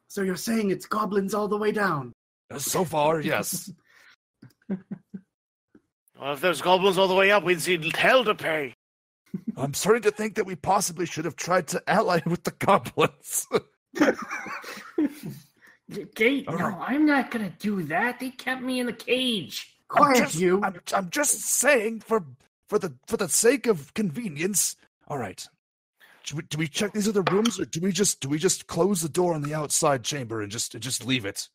So you're saying it's goblins all the way down? So far, yes. Well, if there's goblins all the way up, we'd see hell to pay. I'm starting to think that we possibly should have tried to ally with the goblins. I'm not going to do that. They kept me in the cage. Quiet, you. I'm just saying, for the sake of convenience. All right. Do we check these other rooms, or do we just close the door on the outside chamber and just leave it?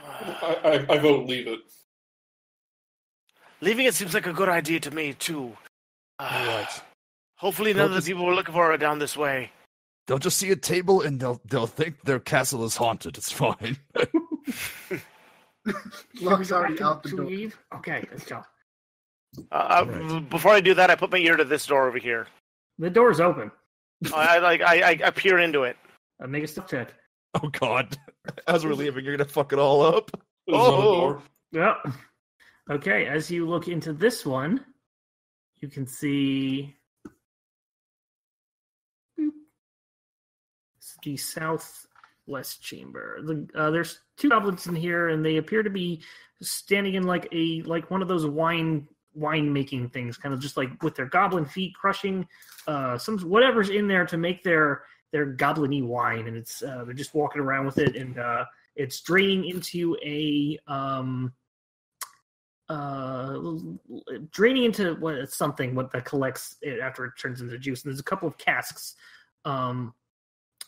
I vote leave it. Leaving it seems like a good idea to me too. All right. Hopefully none of the people we're looking for are down this way. They'll just see a table and they'll think their castle is haunted. It's fine. Locke's already out the door. Leave? Okay, let's go. Right. Before I do that, I put my ear to this door over here. The door's open. I peer into it. Make a stealth check. Oh God! As we're leaving, you're gonna fuck it all up. There's no door. Yep. Okay, as you look into this one, you can see the southwest chamber. There's two goblins in here, and they appear to be standing in like one of those wine making things, kind of just like with their goblin feet crushing some whatever's in there to make their goblin-y wine, and it's they're just walking around with it, and it's draining into what that collects it after it turns into juice. And there's a couple of casks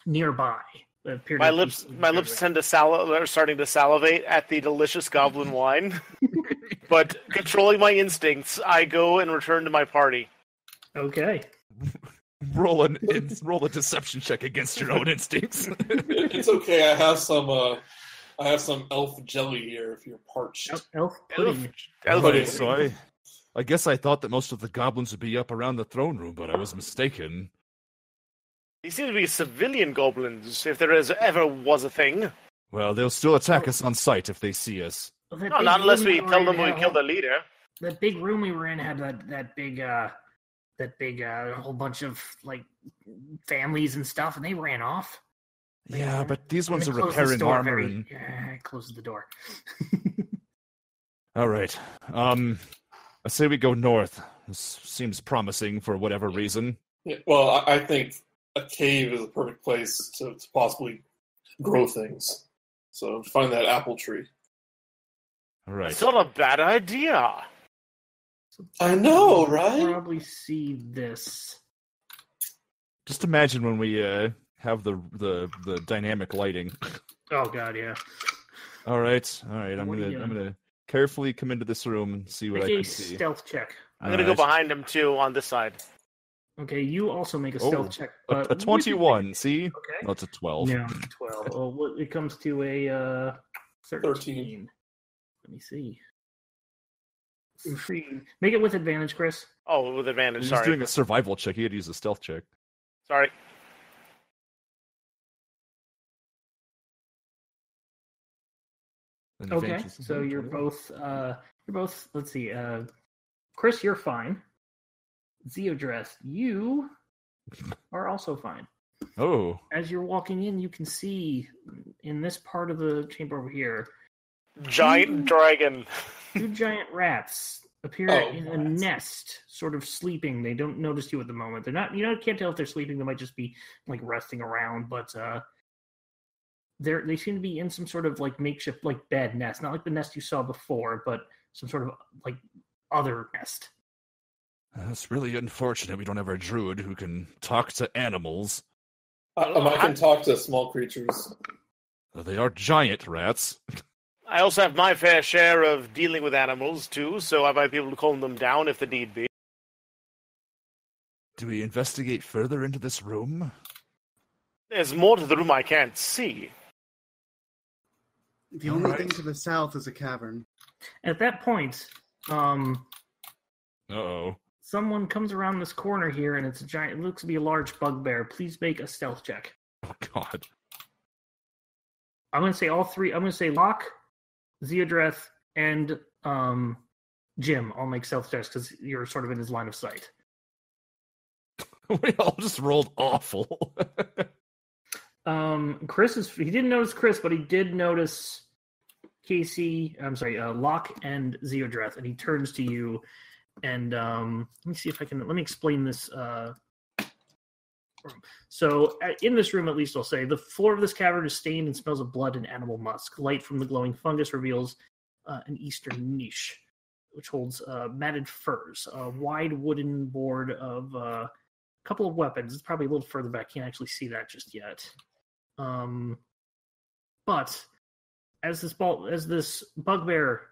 nearby. That appear My lips starting to salivate at the delicious goblin wine. But controlling my instincts, I go and return to my party. Okay. Roll a deception check against your own instincts. It's okay. I have some elf jelly here if you're parched. Elf pudding. Pudding. So I guess I thought that most of the goblins would be up around the throne room, but I was mistaken. These seem to be civilian goblins, if there ever was a thing. Well, they'll still attack us on sight if they see us. Well, No, not unless we tell them we killed the leader. That big room we were in had that big whole bunch of like families and stuff, and they ran off. Yeah, but these ones are Close this repairing door armor. it closes the door. All right. I say we go north. This seems promising for whatever reason. Yeah, well, I think a cave is a perfect place to possibly grow things. So find that apple tree. All right. It's not a bad idea. I know, You'll right? probably see this. Just imagine when we have the dynamic lighting. Oh God, yeah. All right. I'm What are you gonna carefully come into this room and see what Make I a can see. stealth check. I'm going to go behind him, too, on this side. Okay, you also make a stealth check. A 21. See? Okay. Oh, it's a 12. No, 12. Well, it comes to a 13. Let me see. 13. Make it with advantage, Chris. Oh, with advantage, He's sorry. doing a survival check. He had to use a stealth check. Sorry. And Okay, advantage is so you're 21. both. Let's see. Chris, you're fine. Zeodress, you are also fine. Oh. As you're walking in, you can see in this part of the chamber over here, Giant dragon. two giant rats appear in a nest, sort of sleeping. They don't notice you at the moment. They're not. Can't tell if they're sleeping. They might just be like resting around. But they seem to be in some sort of like makeshift like bed nest, not like the nest you saw before, but some sort of like other nest. That's really unfortunate we don't have a druid who can talk to animals. I can talk to small creatures. They are giant rats. I also have my fair share of dealing with animals, too, so I might be able to calm them down if the need be. Do we investigate further into this room? There's more to the room I can't see. The only thing to the south is a cavern. At that point, Uh-oh. someone comes around this corner here, and it's a giant. It looks to be a large bugbear. Please make a stealth check. Oh, God. I'm going to say all three. I'm going to say Locke, Zeodreth, and Jim all make stealth checks because you're sort of in his line of sight. We all just rolled awful. He didn't notice Chris, but he did notice Locke and Zeodreth, and he turns to you, and let me explain this. So, in this room, at least I'll say, the floor of this cavern is stained and smells of blood and animal musk. Light from the glowing fungus reveals an eastern niche, which holds matted furs, a wide wooden board of a couple of weapons. It's probably a little further back. Can't actually see that just yet. But as this bugbear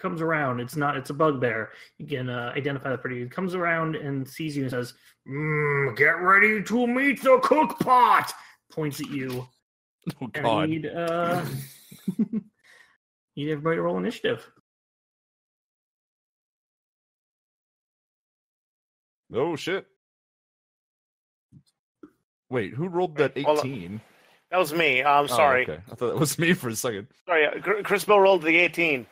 comes around, it's a bugbear. You can identify that pretty. It comes around and sees you and says, "Get ready to meet the cook pot." Points at you. Oh, God. And I need need everybody to roll initiative. Oh, shit. Wait, who rolled that 18? That was me. I'm sorry. Okay. I thought that was me for a second. Sorry, Chris Bill rolled the 18.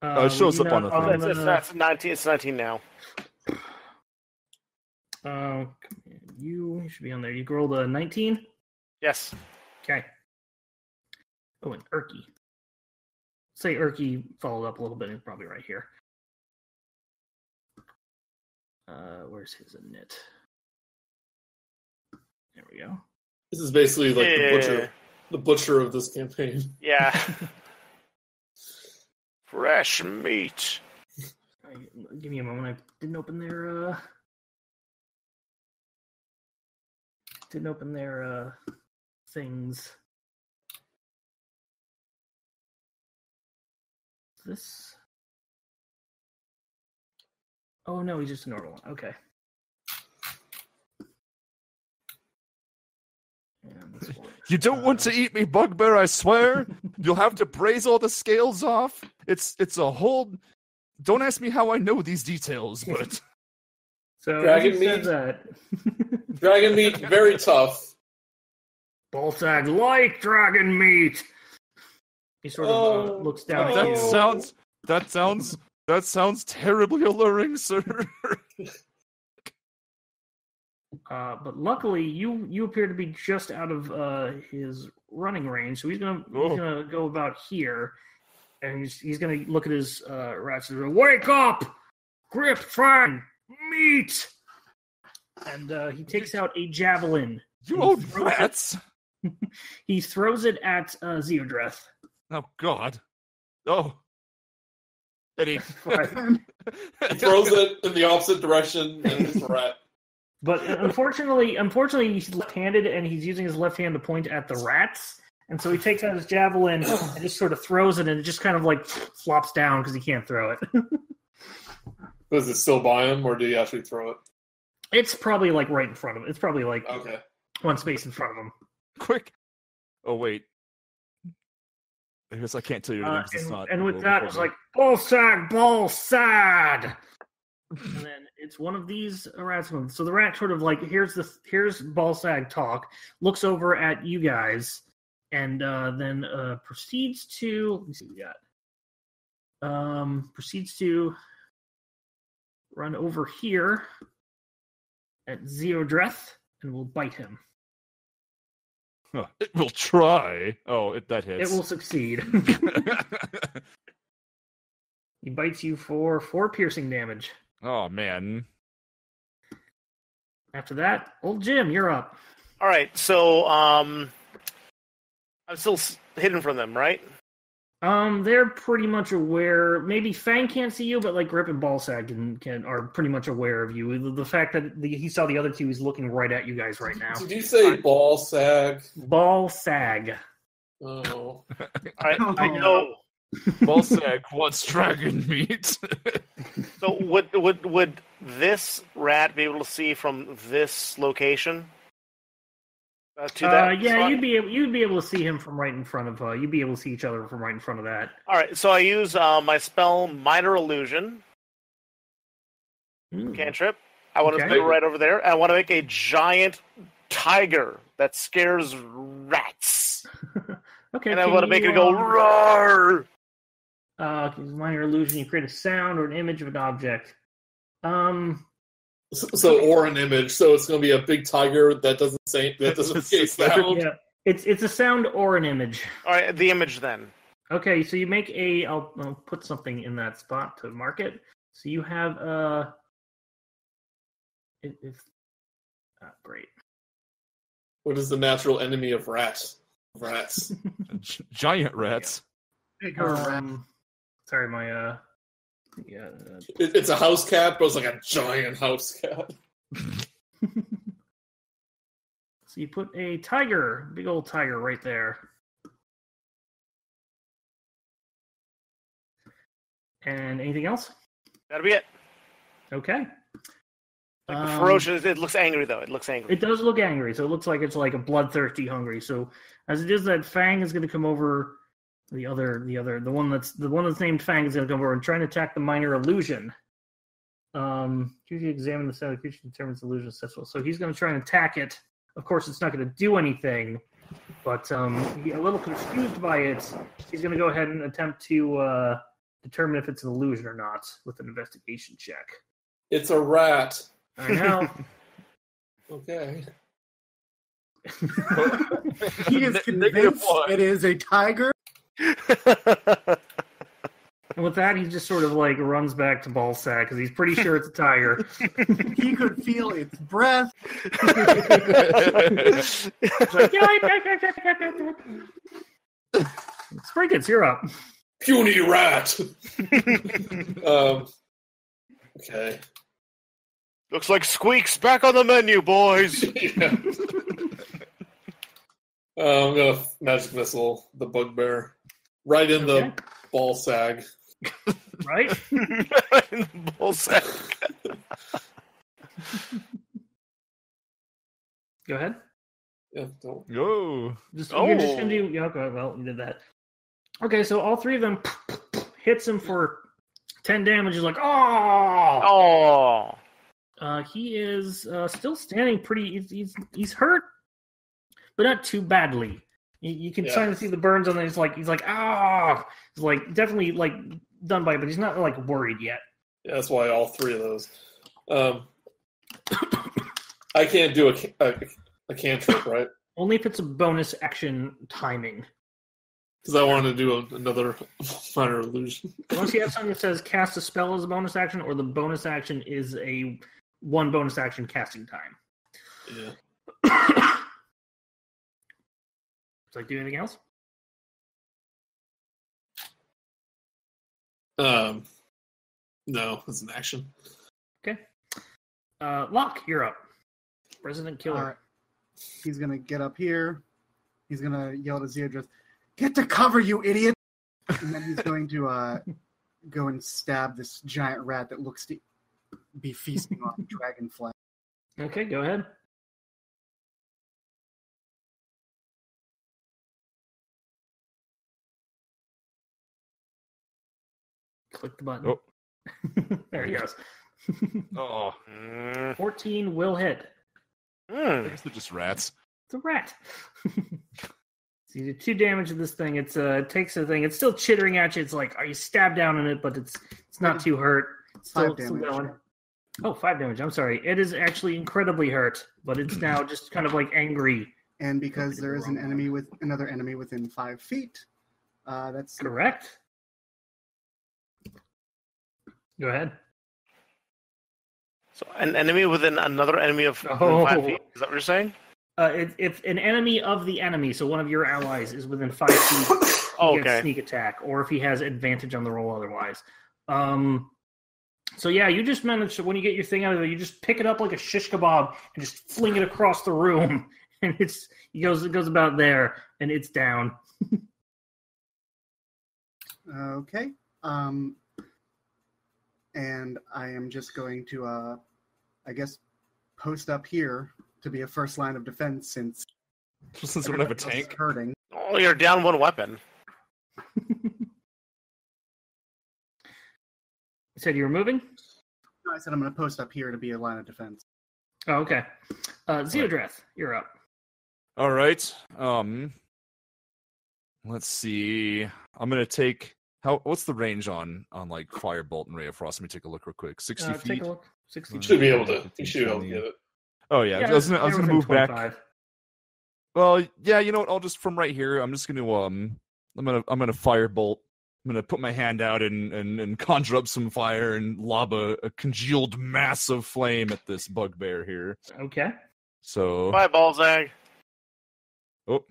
It shows up on the thing. It's 19. It's 19 now. You should be on there. You rolled a 19? Yes. Okay. Oh, and Erky. Say Erky followed up a little bit. It's probably right here. Where's his init? There we go. This is basically like the butcher of this campaign. Yeah. Fresh meat. Give me a moment. I didn't open their things. This? Oh no, he's just a normal one. Okay. You don't want to eat me, bugbear, I swear. You'll have to braise all the scales off. It's a whole... Don't ask me how I know these details, but... So, Dragon meat. Dragon meat, very tough. Baltag like dragon meat. He sort of looks down at you. That sounds terribly alluring, sir. But luckily, you appear to be just out of his running range, so he's gonna go about here, and he's gonna look at his rats and go, "Wake up, grip friend, meat!" And he takes out a javelin. You old rats! He throws it at Zeodreth. Oh God! Oh, and he throws it in the opposite direction, and it's a rat. But unfortunately, he's left-handed, and he's using his left hand to point at the rats. And so he takes out his javelin and just sort of throws it, and it just kind of like flops down because he can't throw it. Does it still by him, or did he actually throw it? It's probably like right in front of him. It's probably like one space in front of him. Quick! Oh wait, I guess I can't tell you anything. It's not. And with that, it's like ball sad. And then it's one of these rats. So the rat sort of like here's Balsag talk, looks over at you guys, and then proceeds to let me see what we got. Proceeds to run over here at Zeodreth and will bite him. It will try. Oh, that hits. It will succeed. He bites you for 4 piercing damage. Oh, man. After that, old Jim, you're up. All right, so I'm still hidden from them, right? They're pretty much aware. Maybe Fang can't see you, but like Grip and Ballsag can are pretty much aware of you. The fact that he saw the other two, he's looking right at you guys right now. Did you say ball sag? Ballsag. Oh, I know. Ballsag wants dragon meat. So would this rat be able to see from this location? To that Yeah, spot? you'd be able to see him from right in front of. You'd be able to see each other from right in front of that. All right, so I use my spell Minor Illusion cantrip. I want to put it right over there. I want to make a giant tiger that scares rats. Okay, and I want to make it go roar. Minor illusion. You create a sound or an image of an object. So or an image. So it's going to be a big tiger that doesn't say sound. Yeah, it's a sound or an image. All right, the image then. Okay, so you make a. I'll put something in that spot to mark it. So you have great. What is the natural enemy of rats? Rats. Giant rats. Sorry, my yeah. It's a house cat, but it's like a giant house cat. So you put a tiger, big old tiger, right there. And anything else? That'll be it. Okay. Ferocious. It looks angry though. It looks angry. It does look angry, so it looks like it's like a bloodthirsty hungry. So as it is, that Fang is going to come over. The one that's named Fang is going to come over and try and attack the minor illusion. Usually examine the sound of the creature determines the illusion successful. So he's going to try and attack it. Of course, it's not going to do anything, but a little confused by it, he's going to go ahead and attempt to determine if it's an illusion or not with an investigation check. It's a rat. I know. Okay. He is convinced it is a tiger. And with that, he just sort of like runs back to Ballsack because he's pretty sure it's a tiger. He could feel its breath. It's Sprinkets, you're up. Puny rat. Okay. Looks like Squeak's back on the menu, boys. Yeah. I'm gonna magic missile the bugbear right in the ball sag. Right? Ball sag. Go ahead. Yeah, don't. Yo. You're just gonna do. Yeah, okay, well, you did that. Okay, so all three of them hits him for 10 damage. He's like, oh. He is still standing pretty. He's hurt, but not too badly. You can kind of see the burns on it. He's like, ah. He's like definitely like done by it, but he's not like worried yet. Yeah, that's why all three of those. I can't do a cantrip, right? Only if it's a bonus action timing. Because I want to do another minor illusion. Unless you have something that says cast a spell as a bonus action, or the bonus action is a one bonus action casting time. Yeah. Would you like to do anything else? No, it's an action. Okay. Locke, you're up. Resident Killer. All right. He's gonna get up here. He's gonna yell to Zeodrith, "Get to cover, you idiot!" And then he's going to go and stab this giant rat that looks to be feasting on dragonfly. Okay, go ahead. Click the button. Oh. There he goes. Oh. 14 will hit. I guess they're just rats. It's a rat. So you do 2 damage to this thing. It takes the thing. It's still chittering at you. It's like, are you stabbed down in it? But it's not too hurt. It's still going. Oh, 5 damage. I'm sorry. It is actually incredibly hurt, but it's now just kind of like angry. And because there is another enemy within 5 feet, that's correct. Go ahead. So an enemy within another enemy of 5 feet? Is that what you're saying? If an enemy of the enemy, so one of your allies, is within 5 feet he gets sneak attack, or if he has advantage on the roll otherwise. So yeah, you just manage to, when you get your thing out of there, you just pick it up like a shish kebab and just fling it across the room, and it goes about there, and it's down. Okay. And I am just going to, I guess, post up here to be a first line of defense since we don't have a tank. Hurting. Oh, you're down one weapon. You said you were moving? No, I said I'm going to post up here to be a line of defense. Oh, okay. Zeodreth, you're up. All right. Let's see. I'm gonna take what's the range on like Firebolt and Ray of Frost? Let me take a look real quick. 60 feet. Take a look. 60 You feet. should be able to. You should be able to get it. Oh yeah. I was gonna move 25. back. Well, yeah. You know what? I'll just from right here. I'm just gonna I'm gonna Firebolt. I'm gonna put my hand out and conjure up some fire and lob a congealed mass of flame at this bugbear here. Okay. So. Bye, Balzag. Oh,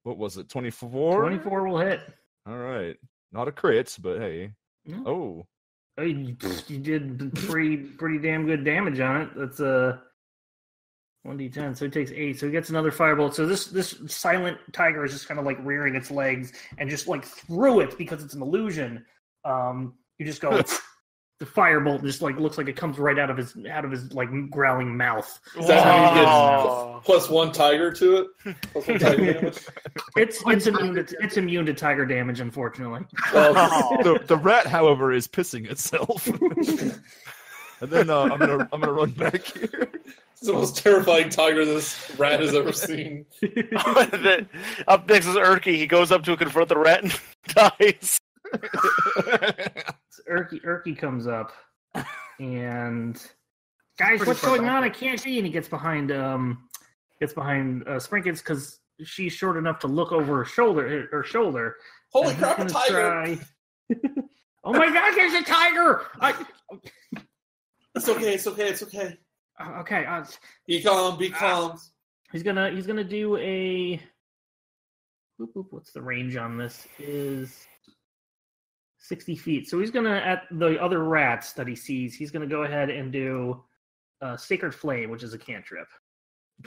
what was it? 24? 24 will hit. All right. Not a crit, but hey. No. Oh. Oh, you did pretty damn good damage on it. That's 1d10, so it takes 8. So he gets another firebolt. So this silent tiger is just kind of like rearing its legs and just like through it because it's an illusion. You just go the firebolt just like looks like it comes right out of his like growling mouth. Is that how you get +1 tiger to it? +1 tiger damage? It's immune to tiger damage, unfortunately. The rat, however, is pissing itself. And then I'm gonna run back here. It's the most terrifying tiger this rat has ever seen. Up next is Urki. He goes up to confront the rat and dies. Urki comes up and guys, what's going on? I can't see. And he gets behind Sprinkins because she's short enough to look over her shoulder. Holy crap, a tiger! Oh my God, there's a tiger! It's okay. Okay. Be calm. He's gonna do a. What's the range on this? Is 60 feet. So he's gonna, at the other rats that he sees, he's gonna go ahead and do Sacred Flame, which is a cantrip.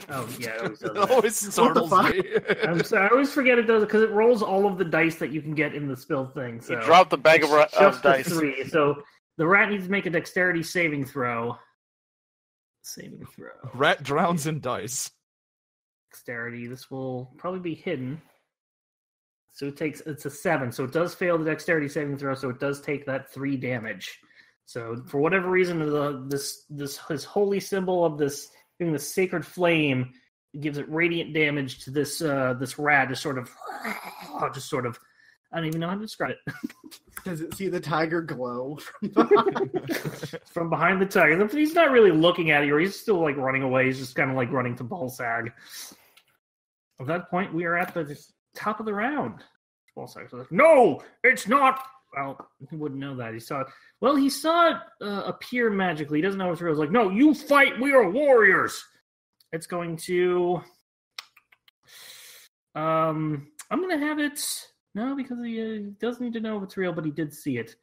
Oh yeah, it always does that. It always startles me. I'm sorry, I always forget it does it because it rolls all of the dice that you can get in the spill thing. So you drop the bag of dice. 3. So the rat needs to make a dexterity saving throw. Rat drowns in dice. Dexterity. This will probably be hidden. So it's a 7. So it does fail the dexterity saving throw. So it does take that 3 damage. So for whatever reason, his holy symbol of this being the sacred flame gives it radiant damage to this rat. Just sort of. I don't even know how to describe it. Does it see the tiger glow from behind the tiger? He's not really looking at you, or he's still like running away. He's just kind of like running to Balsag. At that point, we are at the top of the round. Balsag's like, no, it's not. Well, he wouldn't know that. He saw it. Well, he saw it appear magically. He doesn't know it's real. He's like, no, you fight. We are warriors. It's going to. I'm going to have it. No, because he does need to know if it's real, but he did see it.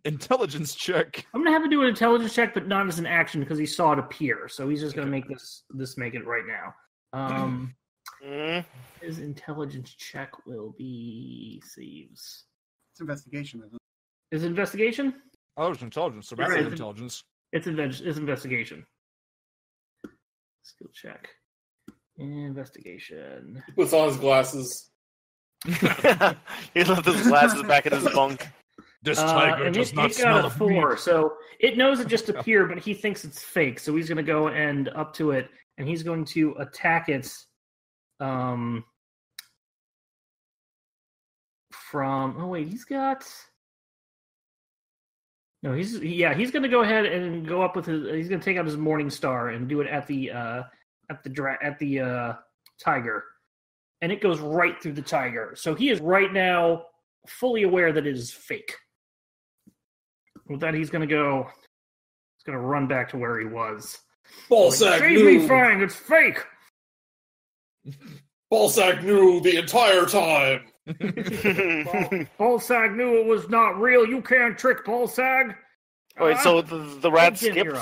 Intelligence check. I'm gonna have to do an intelligence check, but not as an action because he saw it appear. So he's just gonna make this make it right now. His intelligence check will be saves. It's investigation, isn't it? Is it investigation? Oh, it's intelligence. So Right. intelligence. It's investigation. Skill check. Investigation. He puts on his glasses. He left his glasses back in his bunk. This tiger does not smell got a of 4, meat. so it knows it just appeared, but he thinks it's fake. So he's going to go and up to it, and he's going to attack it. From he's got. No, he's going to go ahead and go up with his. He's going to take out his Morning Star and do it at the tiger. And it goes right through the tiger. So he is right now fully aware that it is fake. With that, he's going to run back to where he was. Balsack Save me, Fang, it's fake! Balsack knew the entire time. Ballsag knew it was not real. You can't trick Ballsag. Wait, so the rat skipped?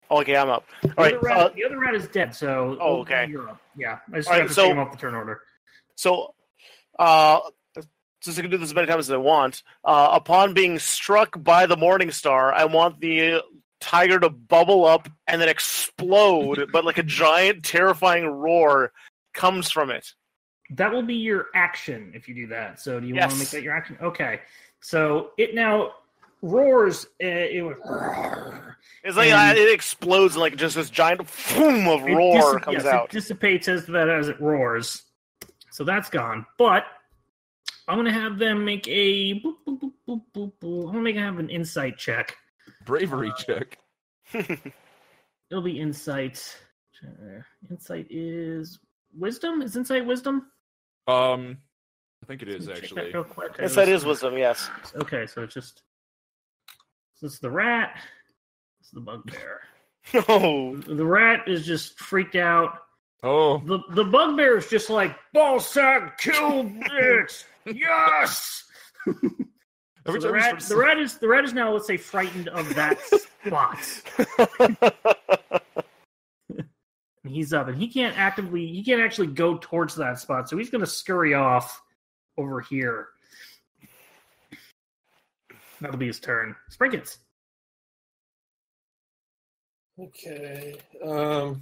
Oh, okay, I'm up. All right. The other rat is dead, so okay. You're up. Yeah, I just have to take him off the turn order. So, since I can do this as many times as I want, upon being struck by the Morning Star, I want the tiger to bubble up and then explode, but like a giant, terrifying roar comes from it. That will be your action if you do that. So do you want to make that your action? Okay. So it now roars. It's like it explodes and like just this giant boom of roar comes out. It dissipates as it roars. So that's gone. But I'm gonna have them make a. I'm gonna have an insight check. Bravery check. It'll be insight. Insight is wisdom. Is insight wisdom? I think it is actually. Insight is wisdom. Yes. Okay, so it's the rat. It's the bugbear. No. The rat is just freaked out. Oh. The bugbear is just like, Ballsag killed it. Yes. So the rat is now, let's say, frightened of that spot. And he's up, and he can't actually go towards that spot, so he's going to scurry off over here. That'll be his turn. Sprinkets. Okay. I'm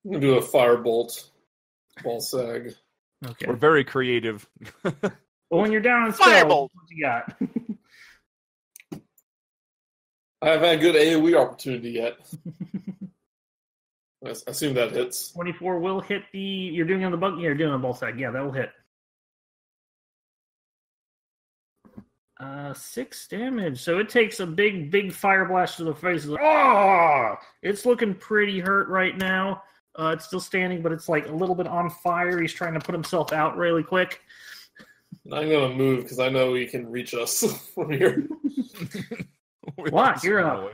going to do a firebolt. Ballsag. Okay. We're very creative. Well, when you're down on spell, what you got? I haven't had a good AoE opportunity yet. I assume that hits. 24 will hit the... You're doing it on the bug? Yeah, you're doing it on both sides. Yeah, that will hit. 6 damage. So it takes a big fire blast to the face. It's looking pretty hurt right now. It's still standing, but it's like a little bit on fire. He's trying to put himself out really quick. I'm going to move because I know he can reach us from here. What? You're up.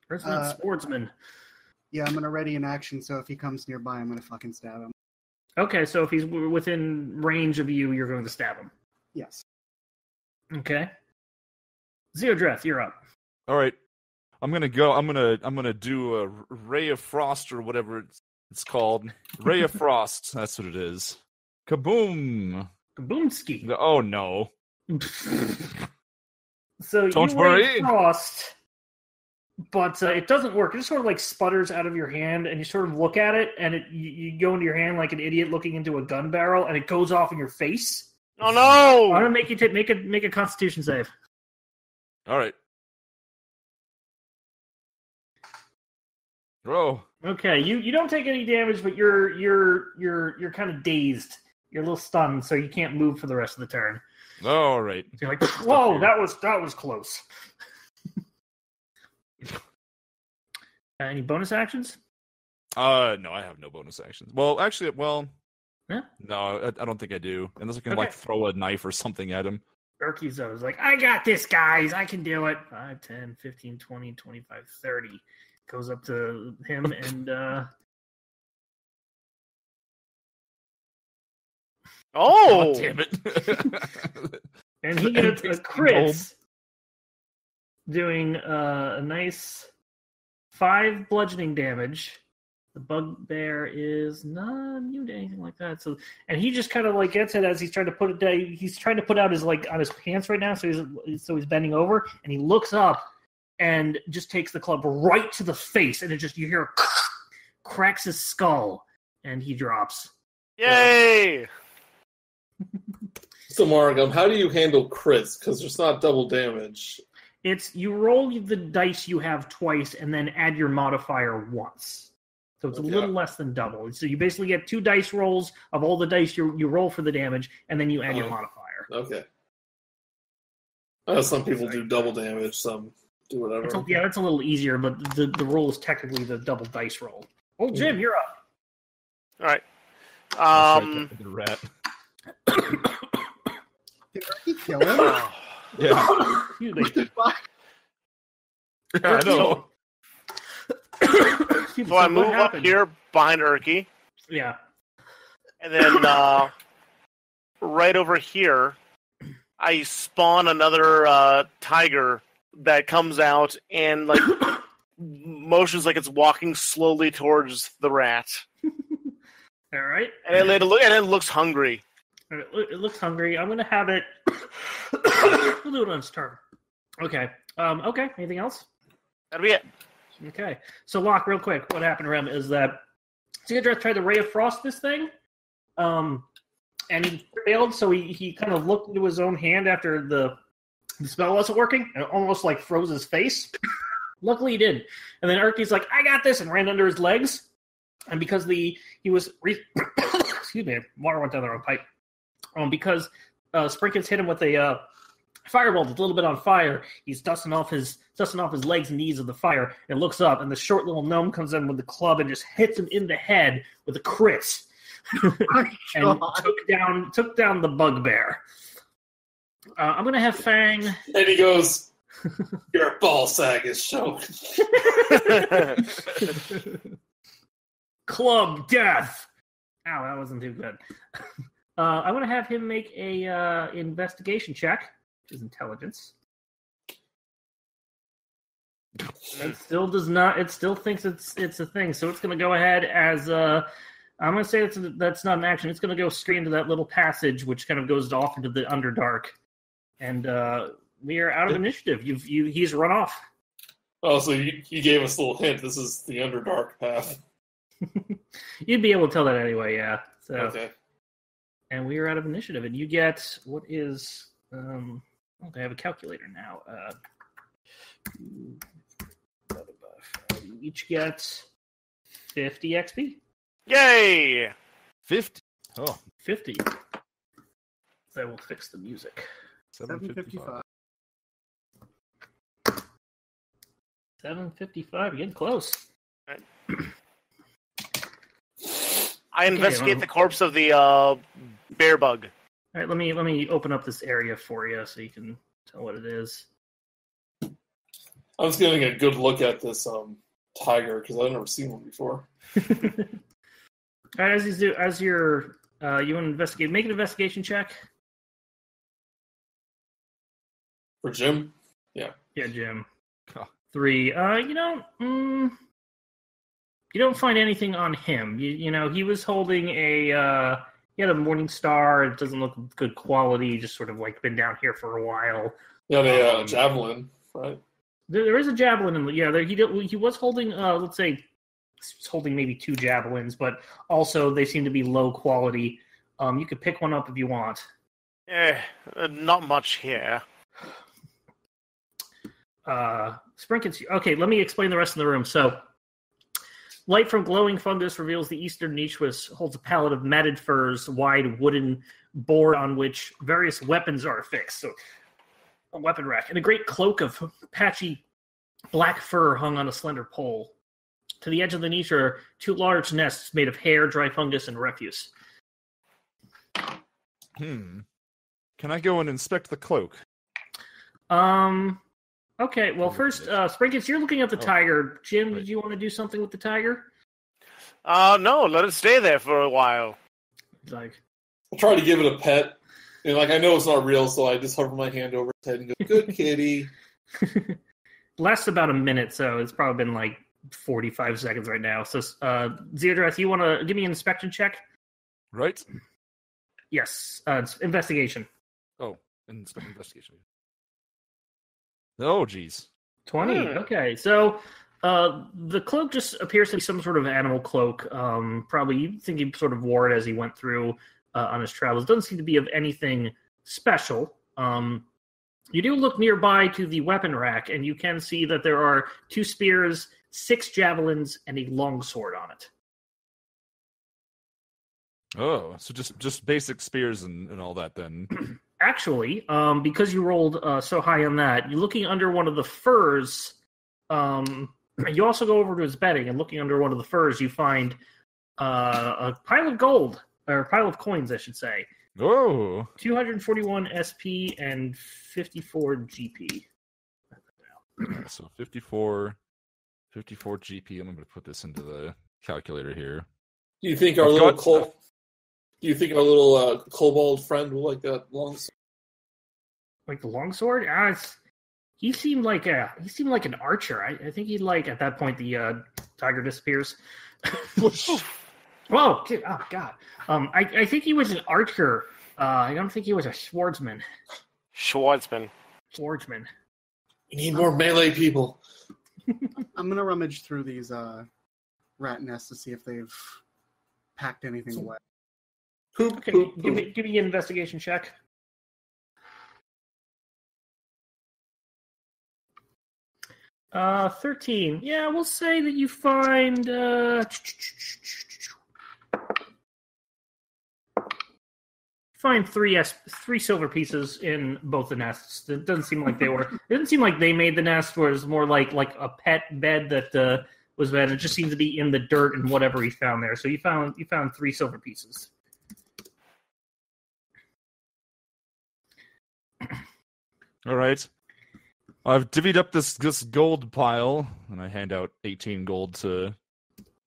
Where's that sportsman? Yeah, I'm going to ready an action, so if he comes nearby, I'm going to fucking stab him. Okay, so if he's within range of you, you're going to stab him. Yes. Okay. Zeodreth, you're up. All right. I'm going to do a Ray of Frost or whatever it's called. Ray of Frost. That's what it is. Kaboom. Kaboomski. Oh, no. So Don't you worry. Ray Frost, but it doesn't work. It just sort of like sputters out of your hand, and you sort of look at it, and you go into your hand like an idiot looking into a gun barrel, and it goes off in your face. Oh no! I'm gonna make you make a Constitution save. All right. Oh. Okay, you don't take any damage, but you're kind of dazed. You're a little stunned, so you can't move for the rest of the turn. All right. So you're like, whoa, that was close. Any bonus actions? No, I have no bonus actions. Well, actually, yeah? No, I don't think I do. Unless I can like throw a knife or something at him. Urky's was like, I got this, guys. I can do it. 5, 10, 15, 20, 25, 30. Goes up to him and oh, damn it. And he gets a crit, doing a nice 5 bludgeoning damage. The bugbear is not immune to anything like that. So, and he just kind of like gets it as he's trying to put it down. He's trying to put out his like on his pants right now. So he's bending over and he looks up and just takes the club right to the face, and you hear cracks his skull, and he drops. Yay! So, Margum, how do you handle crits? Because there's not double damage. It's you roll the dice you have twice, and then add your modifier once. So it's a little less than double. So you basically get 2 dice rolls of all the dice you roll for the damage, and then you add your modifier. Okay. Some people do double damage, some do whatever. That's a little easier, but the roll is technically the double dice roll. Oh, Jim, you're up. All right. The rat. Did he kill him? Yeah. Excuse me. What the fuck? I know. So I move up here behind Urky. Yeah. And then right over here, I spawn another tiger that comes out and like motions like it's walking slowly towards the rat. All right. And it looks hungry. All right, it looks hungry. I'm going to have it... we'll do it on its turn. Okay. Okay. Anything else? That'll be it. Okay. So, Locke, real quick, what happened to him is that Theodore tried to Ray of Frost this thing, and he failed, so he kind of looked into his own hand after the spell wasn't working, and it almost like froze his face. Luckily, he did. And then Erky's like, I got this, and ran under his legs. And because he was... excuse me, water went down the wrong pipe. Because Sprinkins hit him with a fireball that's a little bit on fire, he's dusting off his legs and knees of the fire, and looks up, and the short little gnome comes in with the club and just hits him in the head with a crit. And took down the bugbear. I'm going to have Fang... And he goes, your ball sag is choked. Club death! Ow, that wasn't too good. I'm going to have him make a investigation check, which is intelligence. It still does not. It still thinks it's a thing, so it's going to go ahead as. I'm going to say that's not an action. It's going to go straight into that little passage, which kind of goes off into the Underdark, and we are out of initiative. He's run off. Oh, so you gave us a little hint. This is the Underdark path. You'd be able to tell that anyway, yeah. So, okay. And we are out of initiative, and you get what is? I have a calculator now. You each get 50 XP. Yay! 50. Oh, 50. That will fix the music. 755. 755. You're getting close. Right. I investigate the corpse of the bear bug. All right, let me open up this area for you so you can tell what it is. I was getting a good look at this tiger because I've never seen one before. All right, you want to investigate, make an investigation check. For Jim? Yeah. Yeah, Jim. Oh. 3. You don't find anything on him. You know, he was holding he had a morning star. It doesn't look good quality. Just sort of like been down here for a while. Yeah, a javelin, right? There is a javelin in the, yeah. He was holding, let's say, he's holding maybe 2 javelins, but also they seem to be low quality. You could pick one up if you want. Not much here. Sprinkins. Okay, let me explain the rest of the room. So, light from glowing fungus reveals the eastern niche holds a pallet of matted furs, wide wooden board on which various weapons are affixed. So, a weapon rack. And a great cloak of patchy black fur hung on a slender pole. To the edge of the niche are 2 large nests made of hair, dry fungus, and refuse. Can I go and inspect the cloak? Okay, well, first, Sprinkins, you're looking at the tiger. Jim, did you want to do something with the tiger? No, let it stay there for a while. Like, I'll try to give it a pet. And, I know it's not real, so I just hover my hand over its head and go, good kitty. Lasts about a minute, so it's probably been, 45 seconds right now. So, Zeodrath, you want to give me an inspection check? Right? Yes, it's investigation. Oh, investigation. Oh, geez. 20. Okay, so the cloak just appears to be some sort of animal cloak. Probably you think he sort of wore it as he went through on his travels. Doesn't seem to be of anything special. You do look nearby to the weapon rack, and you can see that there are 2 spears, 6 javelins, and a longsword on it. Oh, so just basic spears and all that then. Actually, because you rolled so high on that, you're looking under one of the furs. You also go over to his bedding, and looking under one of the furs, you find a pile of gold, or a pile of coins, I should say. Oh! 241 SP and 54 GP. So 54 GP. I'm going to put this into the calculator here. Do you think our little cult... Do you think our little kobold friend will like that long sword? Like the longsword? He seemed like an archer. I think he'd like at that point the tiger disappears. Whoa! Oh God! I think he was an archer. I don't think he was a swordsman. Swordsman. We need more melee people. I'm gonna rummage through these rat nests to see if they've packed anything away. Okay, give me an investigation check. Uh, 13. Yeah, we'll say that you find three silver pieces in both the nests. It doesn't seem like they were. It didn't seem like they made the nest. Where it was more like a pet bed that was bed. It just seemed to be in the dirt and whatever he found there. So you found 3 silver pieces. All right. I've divvied up this gold pile, and I hand out 18 gold to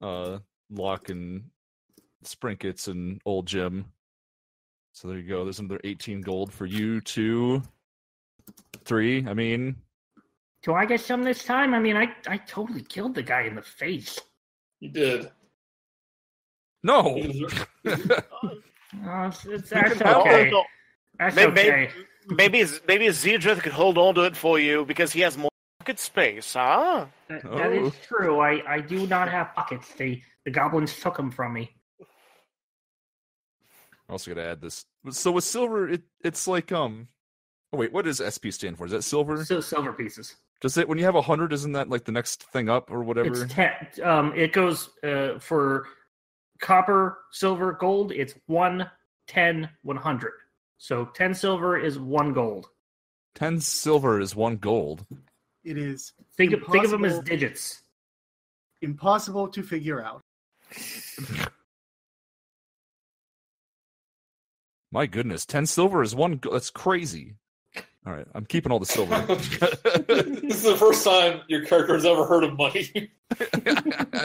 Locke and Sprinkets and Old Jim. So there you go. There's another 18 gold for you, 2, 3. I mean, Do I get some this time? I mean, I totally killed the guy in the face. You did. no. That's okay. That's okay. Maybe Zedrith could hold on to it for you because he has more pocket space, huh? That is true. I do not have pockets. The goblins took them from me. I'm also gonna add this. So with silver, it's like Oh wait, what does SP stand for? Is that silver? So silver pieces. Does it when you have 100? Isn't that like the next thing up or whatever? It's 10. It goes for copper, silver, gold. It's 1, 10, 100. So 10 silver is 1 gold. 10 silver is 1 gold. It is Think of them as digits. impossible to figure out. My goodness, 10 silver is 1 gold. That's crazy. All right, I'm keeping all the silver. This is the first time your character has ever heard of money.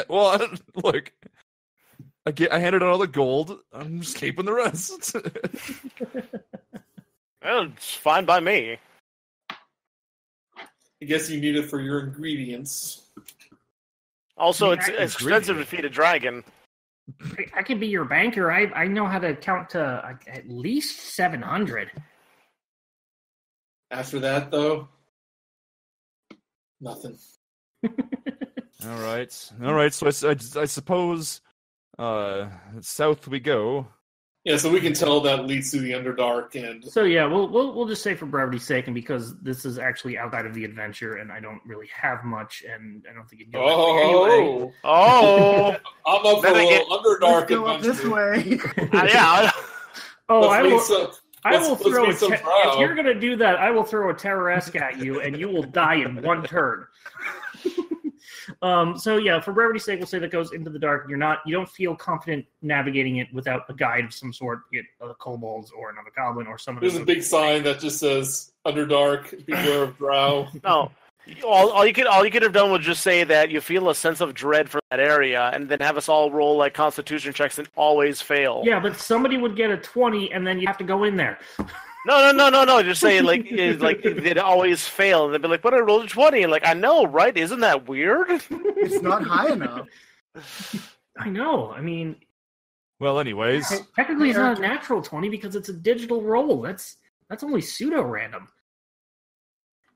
Well, look, I handed out all the gold. I'm just keeping the rest. Well, it's fine by me. I guess you need it for your ingredients. Also, Yeah, it's I expensive agree. to feed a dragon. I could be your banker. I know how to count to at least 700. After that, though, nothing. All right. So I suppose south we go. Yeah, so we can tell that leads to the Underdark, and So yeah, we'll just say for brevity's sake, and because this is actually outside of the adventure, and I don't really have much, and I don't think it'd go anyway. Oh, I'm up for Then a I get- little Underdark Let's go up this adventure. way. yeah. Oh, Let's throw make some if drow. you're gonna do that, I will throw a Terroresque at you, and you will die in 1 turn. So yeah, for brevity's sake, we'll say that goes into the dark. You don't feel confident navigating it without a guide of some sort, be it a kobolds or another goblin or someone. There's a big sign that just says Underdark, beware of drow. No. All you could have done was just say that you feel a sense of dread for that area, and then have us all roll like Constitution checks and always fail. Yeah, but somebody would get a 20, and then you have to go in there. No. Just say like they'd always fail, and they'd be like, "But I rolled a 20." And like, I know, right? Isn't that weird? It's not high enough. I know. I mean, Well, anyways, technically, it's not a natural 20 because it's a digital roll. That's only pseudo random.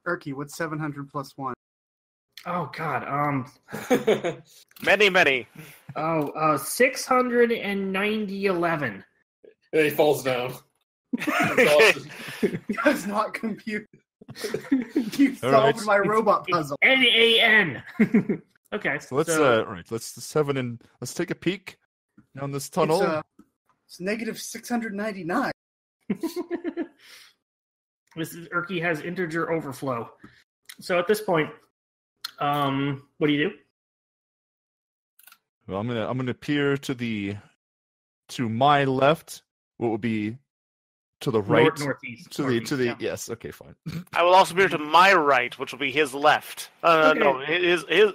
Erky, what's 700 plus 1? Oh God. Many. 690.11. And he falls down. That's awesome. Does not compute. You All solved right. my robot puzzle. NAN. Okay. so let's all right, let's take a peek down this tunnel. It's negative 699. Erky has integer overflow. So at this point, what do you do? Well, I'm gonna peer to my left, what would be To the right? Northeast. Yes, okay, fine. I will also appear to my right, which will be his left. Okay. No, his Your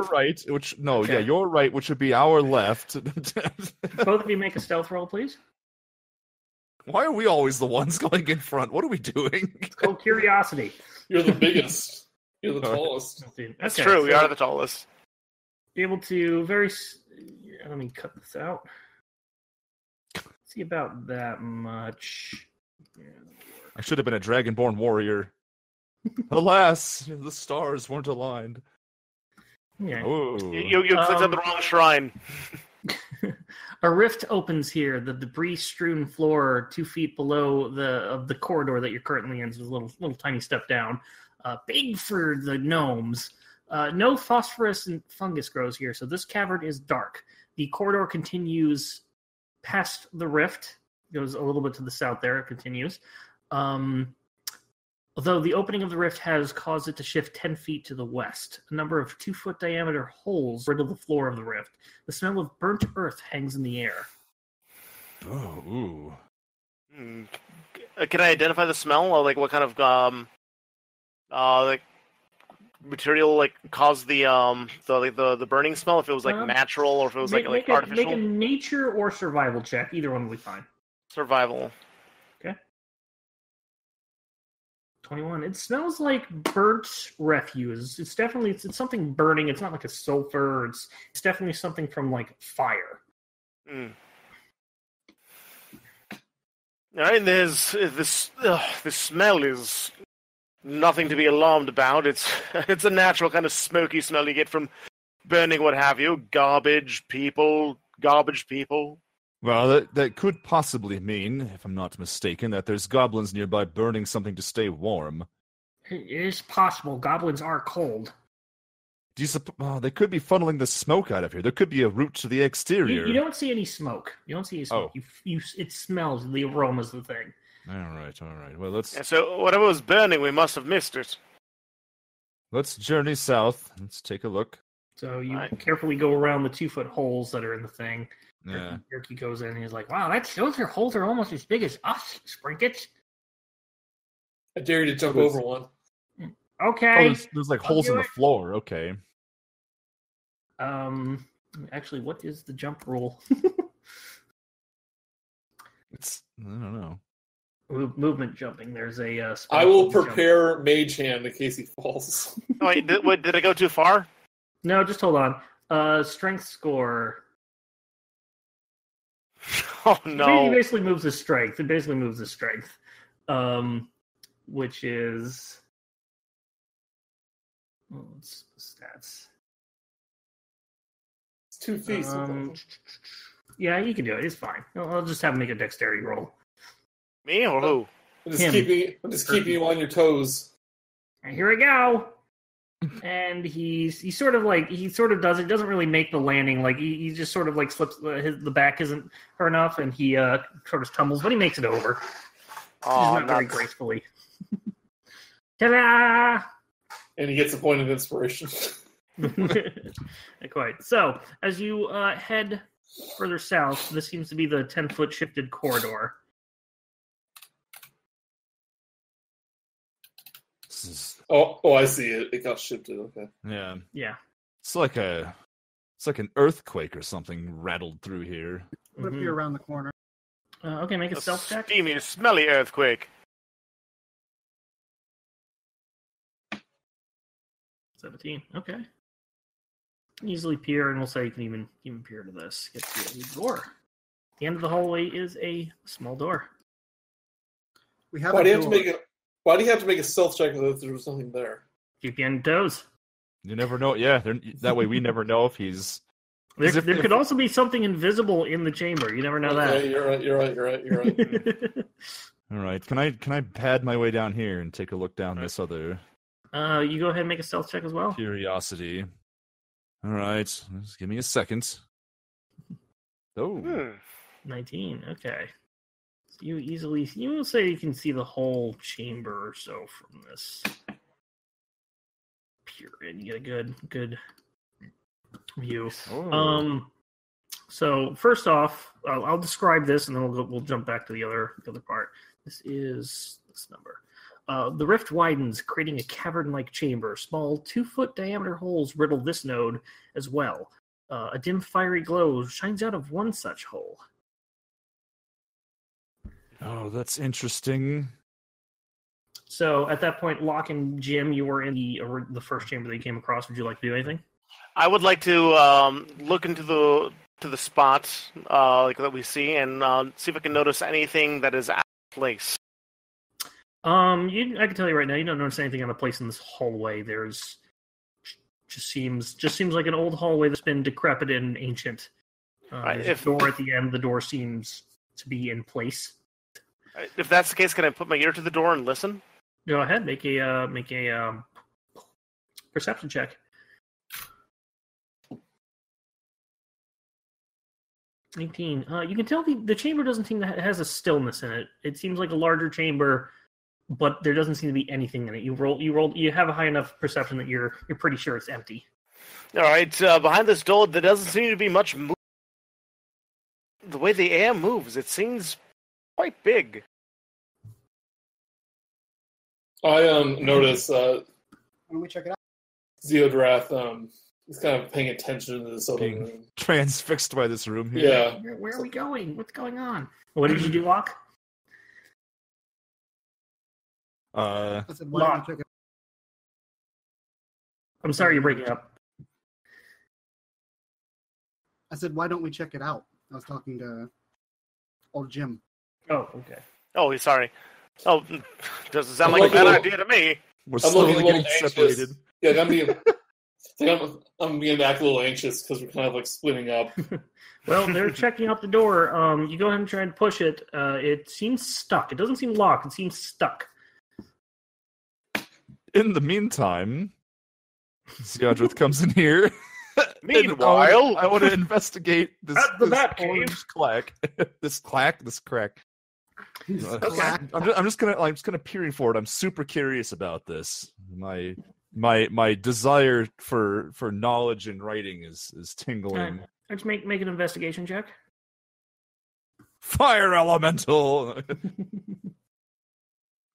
right. right, your right, which would be our left. Both of you make a stealth roll, please. Why are we always the ones going in front? What are we doing? It's called curiosity. You're the biggest. You're the All right. tallest. That's true. We are the tallest. Be able to let me cut this out. See about that much. Yeah. I should have been a dragonborn warrior. Alas, the stars weren't aligned. Yeah. Oh. You clicked on the wrong shrine. A rift opens here. The debris-strewn floor 2 feet below the corridor that you're currently in is a little tiny step down. Big for the gnomes. No phosphorus and fungus grows here, so this cavern is dark. The corridor continues past the rift, goes a little bit to the south there, it continues. Although the opening of the rift has caused it to shift 10 feet to the west. A number of 2-foot diameter holes riddle the floor of the rift. The smell of burnt earth hangs in the air. Oh, ooh. Can I identify the smell? Or, like, what kind of material caused the burning smell? If it was natural or if it was artificial. Make a nature or survival check. Either one will be fine. Survival. Okay. 21. It smells like burnt refuse. It's definitely it's something burning. It's not like a sulfur. It's definitely something from fire. All right, this smell is nothing to be alarmed about. It's a natural kind of smoky smell you get from burning what have you. Garbage people. Well, that could possibly mean, if I'm not mistaken, that there's goblins nearby burning something to stay warm. It is possible. Goblins are cold. Do you they could be funneling the smoke out of here. There could be a route to the exterior. You don't see any smoke. Oh. It smells. The aroma's the thing. All right. Well, let's. And so whatever was burning, we must have missed it. Let's journey south. Let's take a look. So you carefully go around the 2-foot holes that are in the thing. Yeah. Yerky goes in and he's like, "Wow, those holes are almost as big as us, Sprinkets." I dare you to jump over one. Okay. Oh, there's holes in the floor. Okay. Actually, what is the jump rule? I don't know. Movement jumping. There's a. I will prepare Mage Hand in case he falls. Oh, wait, did I go too far? No, just hold on. Strength score. Oh no! He basically moves his strength. Which is. What's stats? It's 2 feet. Yeah, you can do it. It's fine. I'll just have him make a dexterity roll. Me or who? I'm just keeping you on your toes. And here we go. And he sort of does it. Doesn't really make the landing. He just sort of slips. The back isn't far enough, and he sort of tumbles, but he makes it over. Oh, not very gracefully. Ta-da! And he gets a point of inspiration. Not quite. So, as you head further south, this seems to be the 10-foot shifted corridor. Oh, I see it. It got shifted. Okay. Yeah. It's like an earthquake or something rattled through here. What if you're around the corner? Okay, make a stealth check. Steamy, smelly earthquake. 17. Okay. Easily peer, and we'll say you can even peer to this. Get to the door. The end of the hallway is a small door. Why do you have to make a stealth check if there's something there? Keep you on toes. You never know. Yeah, that way we never know if he's. There could also be something invisible in the chamber. You never know that. You're right. All right. Can I pad my way down here and take a look down this other? You go ahead and make a stealth check as well. Curiosity. All right. Just give me a second. Oh. 19. Okay. So you will say you can see the whole chamber or so from this period. You get a good view. Oh. So first off, I'll describe this, and then we'll jump back to the other part. This is this number. The rift widens, creating a cavern-like chamber. Small 2-foot diameter holes riddle this node as well. A dim fiery glow shines out of one such hole. Oh, that's interesting. So at that point, Locke and Jim, you were in the first chamber that you came across. Would you like to do anything? I would like to look into the spot that we see and see if I can notice anything that is out of place. I can tell you right now, you don't notice anything out of place in this hallway. There's just seems like an old hallway that's been decrepit and ancient. There's a door at the end. The door seems to be in place. If that's the case, can I put my ear to the door and listen? Go ahead, make a perception check. 19. You can tell the chamber doesn't seem to has a stillness in it. It seems like a larger chamber, but there doesn't seem to be anything in it. You have a high enough perception that you're pretty sure it's empty. All right, behind this door, there doesn't seem to be much movement. The way the air moves, it seems quite big. I notice Why don't we check it out? Theodrath is kind of paying attention to this other room. Transfixed by this room here. Yeah. Where are we going? What's going on? What did you do, Locke? I said, why don't we check it I'm sorry, you're breaking up. I said, why don't we check it out? I was talking to old Jim. Oh, okay. Oh, sorry. Oh, doesn't sound like a bad idea to me. We're I'm slowly looking a little getting anxious. separated. Yeah, I'm beginning to act a little anxious because we're kind of like splitting up. Well, they're checking out the door. You go ahead and try and push it. It seems stuck. It doesn't seem locked. It seems stuck. In the meantime, Ziadrith comes in here. Meanwhile, I want to investigate this At the Batcave. orange clack. this crack. Okay. I'm just gonna peering forward. I'm super curious about this. My desire for knowledge and writing is tingling. Let's make an investigation check. Fire elemental.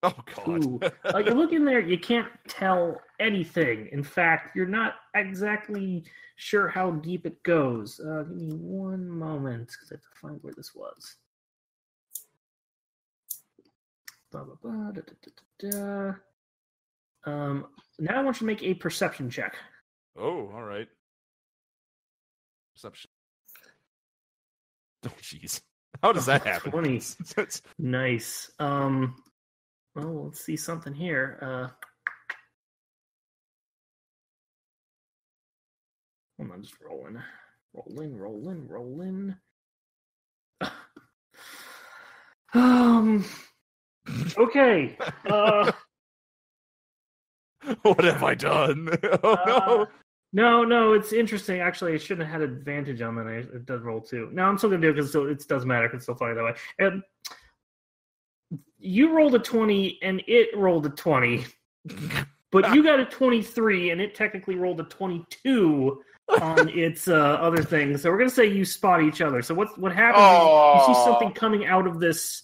Oh God! Ooh. You look in there, you can't tell anything. In fact, you're not exactly sure how deep it goes. Give me one moment, because I have to find where this was. Blah, blah, blah, da, da, da, da. Now I want you to make a perception check. Oh, all right. Perception. Oh, jeez. How does that happen? 20. Nice. Well, let's see something here. Hold on, just rolling. Okay. What have I done? Oh no! No, it's interesting. Actually, I shouldn't have had advantage on that. It does roll too. No, I'm still gonna do it because it doesn't matter. It's still funny that way. And you rolled a 20 and it rolled a 20, but you got a 23 and it technically rolled a 22 on its other thing. So we're gonna say you spot each other. So what happens? Is you see something coming out of this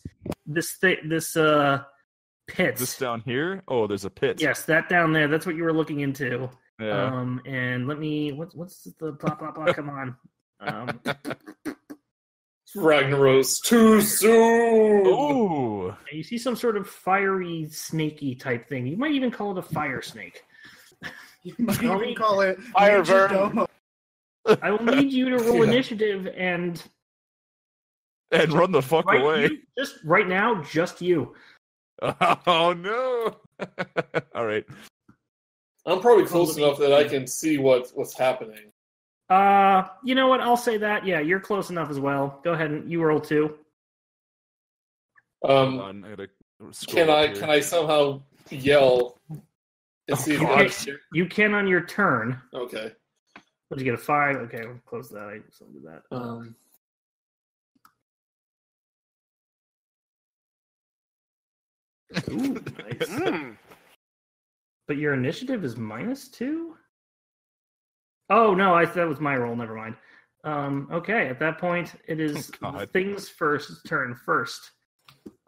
pit. This down here? Oh, there's a pit. Yes, that down there. That's what you were looking into. Yeah. And let me. What's the blah blah blah? Come on. Ragnaros too soon. Oh. You see some sort of fiery, snaky type thing. You might even call it a fire snake. You might even call it Fire Ninja burn. Domo. I will need you to roll initiative and Run the fuck away. Just right now, just you. Oh no! All right. I'm probably close enough that I can see what's happening. You know what? I'll say that. Yeah, you're close enough as well. Go ahead and you roll 2. Hold on, I gotta scroll Can up I here. can I somehow yell and see if I can? You can on your turn. Okay. Would you get a 5? Okay, we'll close that. I just do that. Ooh, nice. But your initiative is -2? Oh no, that was my roll. Never mind. Okay, at that point, it is God. things first turn first.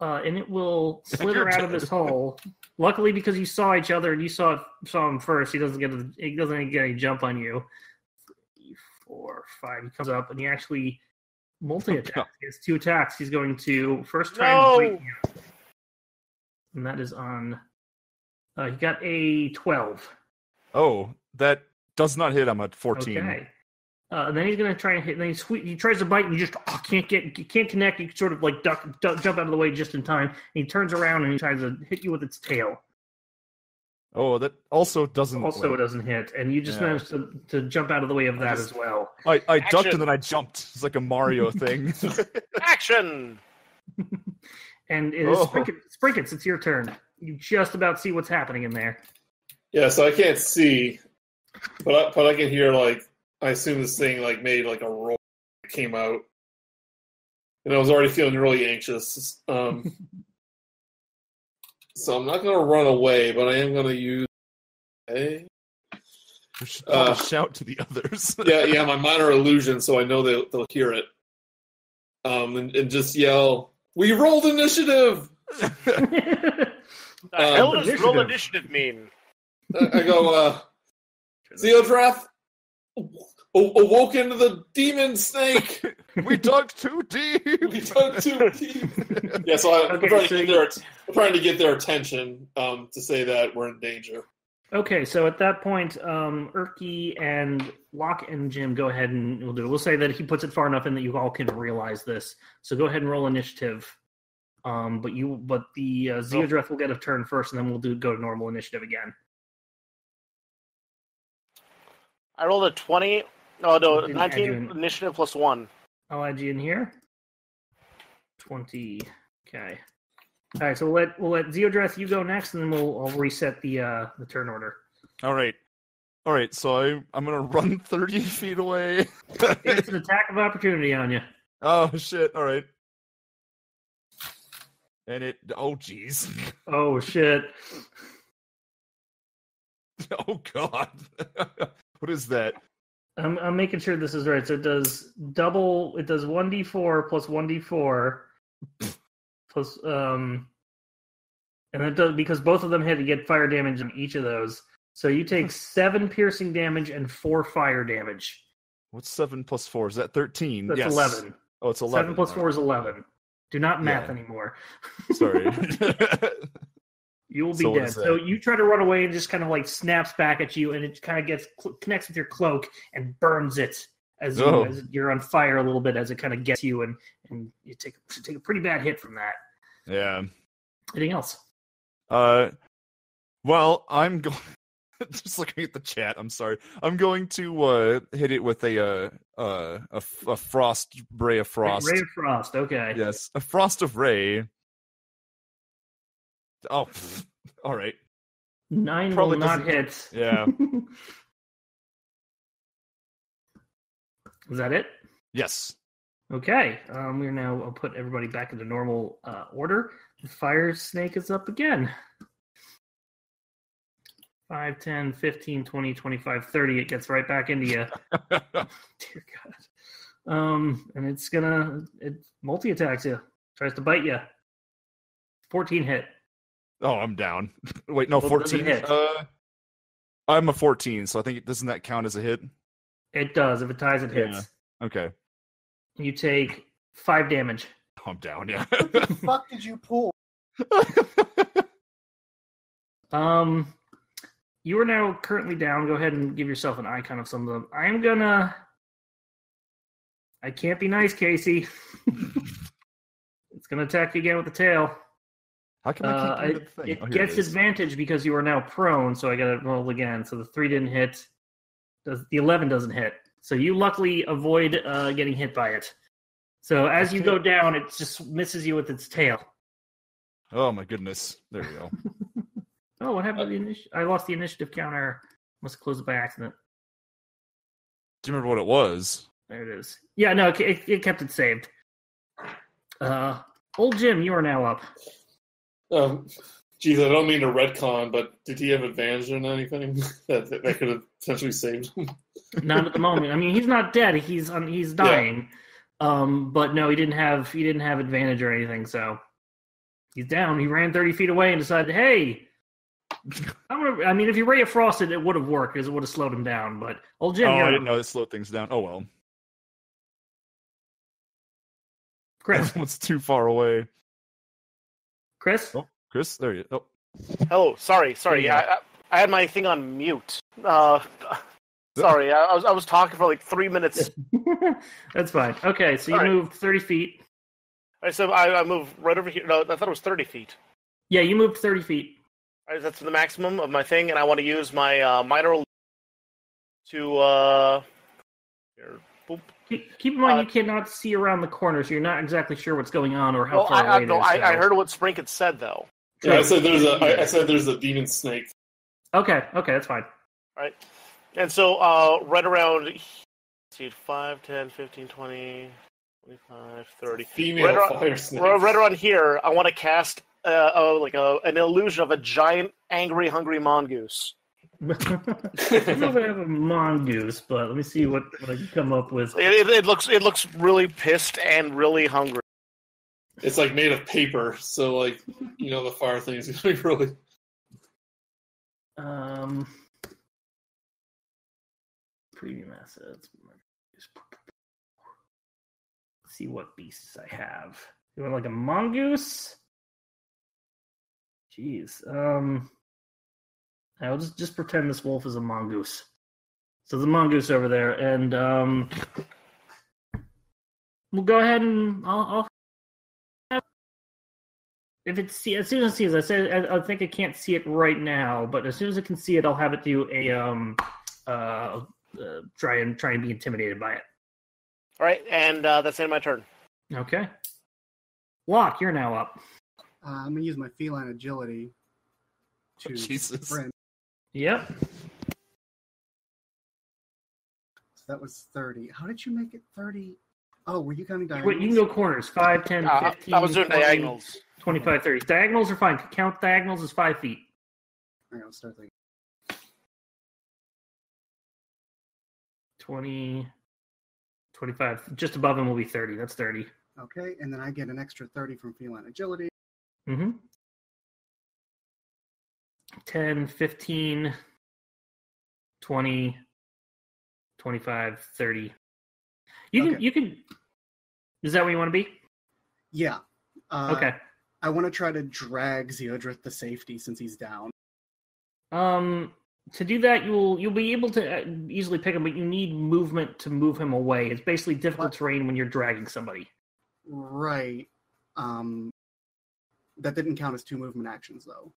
And it will slither You're out of dead. this hole. Luckily, because you saw each other and you saw him first, he doesn't get any jump on you. 3, 4, 5. He comes up and he actually multi-attacks. He has 2 attacks. He's going to first try and bite you. And that is on. He got a 12. Oh, that does not hit. I'm at 14. Okay. And then he's going to try and hit. And then he tries to bite, and you just can't connect. You sort of like duck, jump out of the way just in time. And he turns around and he tries to hit you with its tail. Oh, that also doesn't. Also, it doesn't hit, and you just managed to jump out of the way of that as well. I ducked and then I jumped. It's like a Mario thing. Action! And it is Sprinkets, it's your turn. You just about see what's happening in there. Yeah, so I can't see, but I can hear, like, I assume this thing, like, made, like, a roar that came out. And I was already feeling really anxious. So I'm not going to run away, but I am going to use... We should probably shout to the others. yeah, my minor illusion, so I know they'll hear it. And just yell, "We rolled initiative!" The hell does roll initiative mean? I go, Zeodrath awoke into the demon snake. We dug too deep. Yeah, so I'm trying to get their attention to say that we're in danger. Okay, so at that point, Erky and Locke and Jim, go ahead and we'll do it. We'll say that he puts it far enough in that you all can realize this. So go ahead and roll initiative. But the Zeodrath will get a turn first, and then we'll go to normal initiative again. I rolled a 20. Oh no, 19 initiative plus 1. I'll add you in here. 20. Okay. All right, so we'll let Zeodrath, you go next, and then I'll reset the turn order. All right. So I'm gonna run 30 feet away. It's an attack of opportunity on you. Oh shit! All right. And it. Oh jeez. Oh shit. Oh god. What is that? I'm making sure this is right. So it does double. It does 1d4 plus 1d4 plus and it does, because both of them hit, you get fire damage on each of those. So you take 7 piercing damage and 4 fire damage. What's 7 plus 4? Is that 13? That's yes. 11. Oh, it's 11. 7 plus 4 is 11. Do not math anymore. Sorry. You will be dead. So you try to run away and just kind of like snaps back at you, and it kind of connects with your cloak and burns it as you're on fire a little bit as it kind of gets you, and you take a pretty bad hit from that. Yeah. Anything else? Well, I'm going. Just looking at the chat. I'm sorry. I'm going to hit it with a frost ray of frost. Ray of frost. Okay. Yes, a frost of ray. Oh, all right. 9 Probably will not hit. Yeah. Is that it? Yes. Okay. We're now. I'll put everybody back into normal order. The fire snake is up again. 5, 10, 15, 20, 25, 30. It gets right back into you. Dear God. And it multi-attacks you. Tries to bite you. 14 hit. Oh, I'm down. Wait, no, 14. Hit. I'm a 14, so I think doesn't that count as a hit? It does. If it ties, it hits. Yeah. Okay. You take 5 damage. Oh, I'm down. Yeah. What the fuck did you pull? You are now currently down. Go ahead and give yourself an icon of some of them. I can't be nice, Casey. It's gonna attack you again with the tail. How come I can't do the thing? It gets advantage because you are now prone, so I gotta roll again. So the 3 didn't hit. The 11 doesn't hit. So you luckily avoid getting hit by it. So as you go down, it just misses you with its tail. Oh my goodness. There we go. Oh, what happened to the initiative? I lost the initiative counter. Must have closed it by accident. Do you remember what it was? There it is. Yeah, no, it kept it saved. Old Jim, you are now up. Geez, I don't mean to retcon, but did he have advantage on anything that could have potentially saved him? Not at the moment. I mean, he's not dead. He's dying. Yeah. But no, he didn't have advantage or anything. So he's down. He ran 30 feet away and decided, hey, I mean, if you Ray of Frosted, it would have worked because it would have slowed him down. But old Jim, I didn't know it slowed things down. Oh well. Chris, it's too far away. Chris. Oh, Chris, there you go. Oh. Hello, sorry. Yeah, I had my thing on mute. Sorry, I was talking for like 3 minutes. That's fine. Okay, so you moved 30 feet. All right, so I moved right over here. No, I thought it was 30 feet. Yeah, you moved 30 feet. All right, that's the maximum of my thing, and I want to use my minor to here. Boop. Keep in mind you cannot see around the corner, so you're not exactly sure what's going on or how far away it is. I heard what Sprinkett said though. Yeah, I said there's a demon snake. Okay, that's fine. All right. And so right around, let's see, 5, 10, 15, 20, 25, 30. Female fire snake. Right around here, I want to cast an illusion of a giant, angry, hungry mongoose. I don't know if I have a mongoose, but let me see what I can come up with. It looks really pissed and really hungry. It's like made of paper, so like the fire thing is gonna be really. Premium assets. Let's see what beasts I have. You want like a mongoose? Jeez. I'll just pretend this wolf is a mongoose. So there's a mongoose over there, and we'll go ahead and I'll if it's as soon as it sees, I think I can't see it right now, but as soon as it can see it, I'll have it do a try and be intimidated by it. All right, and that's the end of my turn. Okay. Locke, you're now up. I'm gonna use my feline agility to sprint. Yep. So that was 30. How did you make it 30? Oh, were you counting diagonals? Wait, you can go corners. 5, 10, 15, I was doing 20, diagonals. 25, 30. Diagonals are fine. Count diagonals as 5 feet. All right, I'll start thinking. 20, 25. Just above him will be 30. That's 30. Okay, and then I get an extra 30 from feline agility. Mm-hmm. 10, 15, 20, 25, 30. You can. Is that where you want to be? Yeah. Okay. I want to try to drag Zeodrith to safety since he's down. To do that, you'll be able to easily pick him, but you need movement to move him away. It's basically difficult terrain when you're dragging somebody. Right. That didn't count as 2 movement actions, though.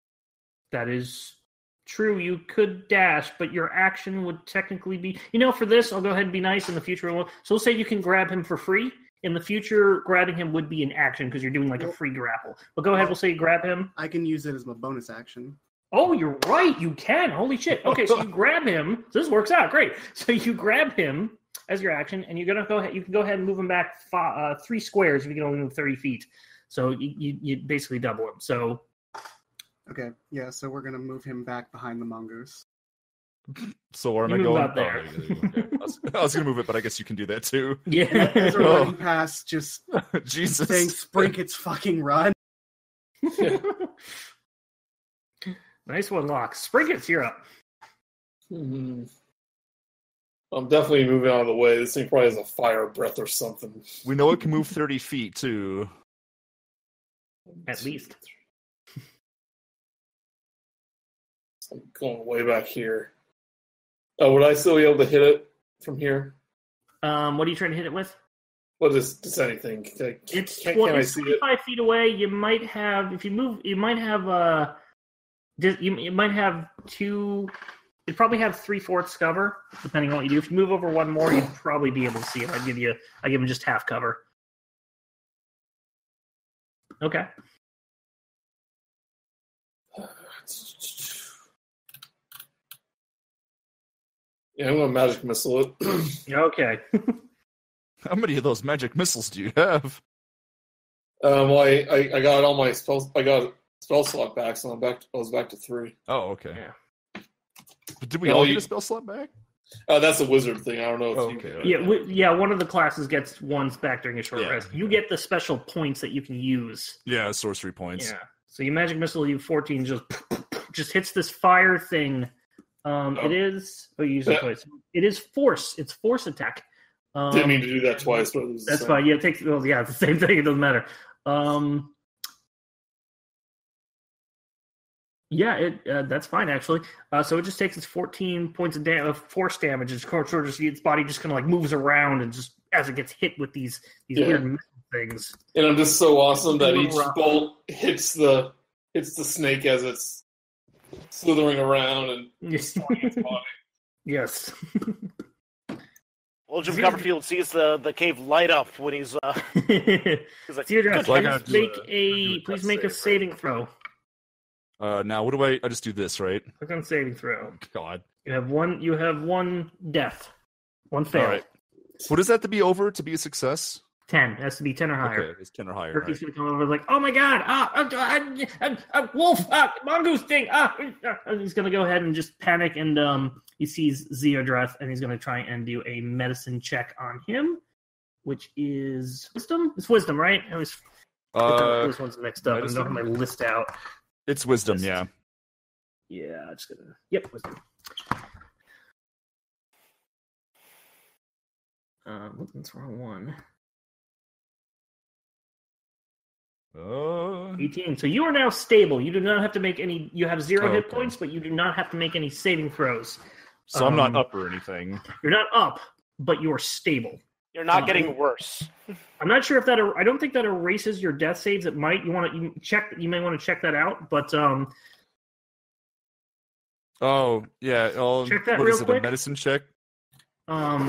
That is true. You could dash, but your action would technically be... for this, I'll go ahead and be nice in the future. So let's say you can grab him for free. In the future, grabbing him would be an action because you're doing like a free grapple. But go ahead, we'll say you grab him. I can use it as my bonus action. Oh, you're right. You can. Holy shit. Okay, so you grab him. So this works out. Great. So you grab him as your action, and you're gonna go ahead. You can go ahead and move him back 3 squares if you can only move 30 feet. So you basically double him. So... Okay, yeah, so we're going to move him back behind the mongoose. So where am I move going? out there. Okay. I was going to move it, but I guess you can do that too. Yeah. As we're running past, just Jesus. saying Sprinkett's fucking run. Nice one, Locke. Sprinkets, you're up. Mm-hmm. I'm definitely moving out of the way. This thing probably has a fire breath or something. We know it can move 30 feet too. At least. I'm going way back here. Oh, would I still be able to hit it from here? What are you trying to hit it with? Well, just anything. It's can I see it? 25 feet away. You might have, if you move, you might have you might have 2. You'd probably have 3/4 cover, depending on what you do. If you move over 1 more, you'd probably be able to see it. I give him just half cover. Okay. Yeah, I'm gonna magic missile it. Okay. How many of those magic missiles do you have? Well, I got all my spells. I got spell slot back, so I was back to 3. Oh, okay. Yeah. But did we all get a spell slot back? That's a wizard thing. I don't know if okay. Yeah, one of the classes gets one back during a short rest. You get the special points that you can use. Yeah, sorcery points. Yeah. So your magic missile U14 just hits this fire thing. It is you use it twice. It is force. It's force attack. Didn't mean to do that twice, but that's fine. Yeah, it's the same thing. It doesn't matter. That's fine actually. So it just takes its 14 points of force damage. Its body just kind of like moves around and just as it gets hit with these weird things. And I'm just so awesome that each bolt hits the snake as it's slithering around and destroying its body. Yes. Well, Jim Copperfield sees the cave light up when he's like, please make a saving throw. Now what do I just do this, right? Click on saving throw. Oh, God. You have one death. One fail. All right. What does that have to be over to be a success? 10. It has to be 10 or higher. Okay, it's 10 or higher. Turkey's going to come over like, oh my God, wolf, mongoose thing, and he's going to go ahead and just panic, and he sees Zeodreth, and he's going to try and do a medicine check on him, which is wisdom? It's wisdom, right? I was this one's mixed up. I don't have my list out. It's wisdom, yeah. Yeah, I'm just going to... Yep, wisdom. That's the wrong one. 18. So you are now stable. You do not have to make any. You have 0 hit points, but you do not have to make any saving throws. So I'm not up or anything. You're not up, but you are stable. You're not getting worse. I'm not sure if that. I don't think that erases your death saves. It might. You may want to check that out. But Oh yeah. Check that what real is it, quick. A medicine check. How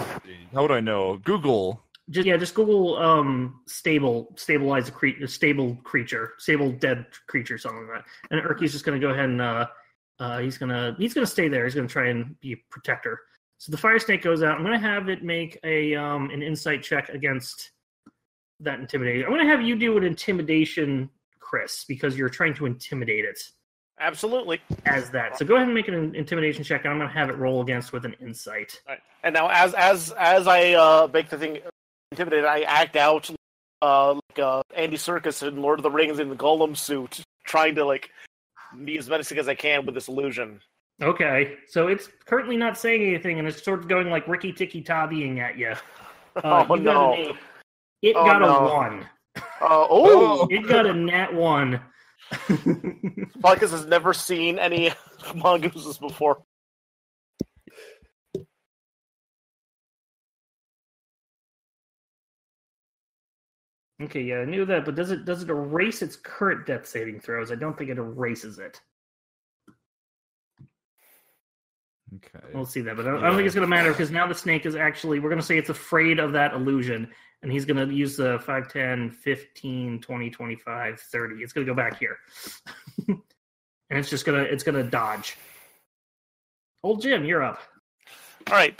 would I know? Google. Just Google stabilize a stable creature, stable dead creature, something like that. And Urki's just going to go ahead and he's gonna stay there. He's going to try and be a protector. So the fire snake goes out. I'm going to have it make an insight check against that intimidation. I'm going to have you do an intimidation, Chris, because you're trying to intimidate it. Absolutely. As that. So go ahead and make an intimidation check, and I'm going to have it roll against with an insight. All right. And now, as I make the thing intimidated, I act out like Andy Serkis in Lord of the Rings in the Gollum suit, trying to be as menacing as I can with this illusion. Okay, so it's currently not saying anything, and it's sort of going like Ricky Tikki Taviing at you. No! It got a 1. It got a nat 1. Marcus has never seen any mongooses before. Okay, yeah, I knew that, but does it erase its current death saving throws? I don't think it erases it. Okay. We'll see that, but I don't think it's going to matter because now the snake is actually, we're going to say it's afraid of that illusion, and he's going to use the 5, 10, 15, 20, 25, 30. It's going to go back here. And it's just going to dodge. Old Jim, you're up. All right.